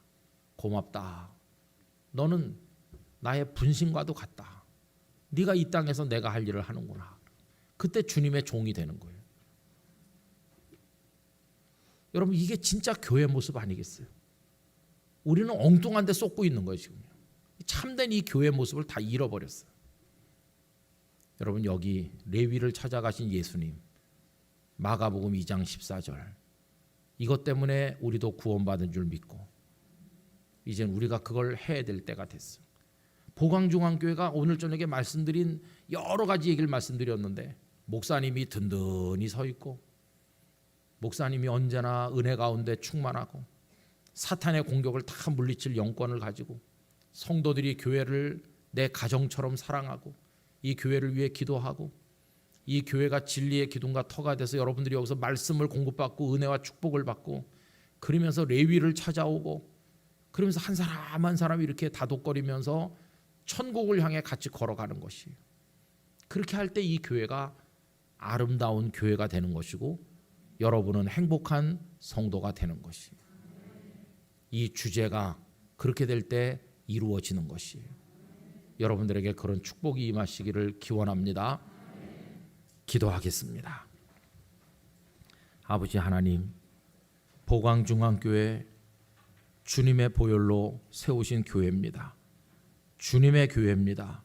고맙다. 너는 나의 분신과도 같다. 네가 이 땅에서 내가 할 일을 하는구나. 그때 주님의 종이 되는 거예요. 여러분 이게 진짜 교회 모습 아니겠어요? 우리는 엉뚱한 데 쏟고 있는 거예요. 지금 참된 이 교회 모습을 다 잃어버렸어요. 여러분 여기 레위를 찾아가신 예수님, 마가복음 2장 14절, 이것 때문에 우리도 구원받은 줄 믿고 이젠 우리가 그걸 해야 될 때가 됐어. 보광중앙교회가 오늘 저녁에 말씀드린 여러 가지 얘기를 말씀드렸는데 목사님이 든든히 서 있고 목사님이 언제나 은혜 가운데 충만하고 사탄의 공격을 다 물리칠 영권을 가지고 성도들이 교회를 내 가정처럼 사랑하고 이 교회를 위해 기도하고 이 교회가 진리의 기둥과 터가 돼서 여러분들이 여기서 말씀을 공급받고 은혜와 축복을 받고 그러면서 레위를 찾아오고 그러면서 한 사람 한 사람 이렇게 다독거리면서 천국을 향해 같이 걸어가는 것이에요. 그렇게 할 때 이 교회가 아름다운 교회가 되는 것이고 여러분은 행복한 성도가 되는 것이에요. 이 주제가 그렇게 될 때 이루어지는 것이에요. 여러분들에게 그런 축복이 임하시기를 기원합니다. 기도하겠습니다. 아버지 하나님, 보광중앙교회 주님의 보혈로 세우신 교회입니다. 주님의 교회입니다.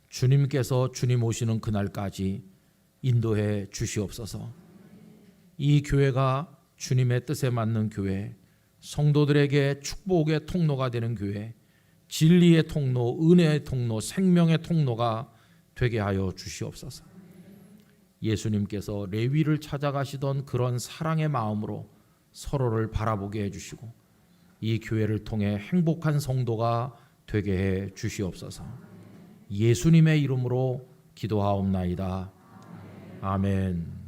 주님께서 주님 오시는 그날까지 인도해 주시옵소서. 이 교회가 주님의 뜻에 맞는 교회, 성도들에게 축복의 통로가 되는 교회, 진리의 통로, 은혜의 통로, 생명의 통로가 되게 하여 주시옵소서. 예수님께서 레위를 찾아가시던 그런 사랑의 마음으로 서로를 바라보게 해주시고 이 교회를 통해 행복한 성도가 되게 해 주시옵소서. 예수님의 이름으로 기도하옵나이다. 아멘.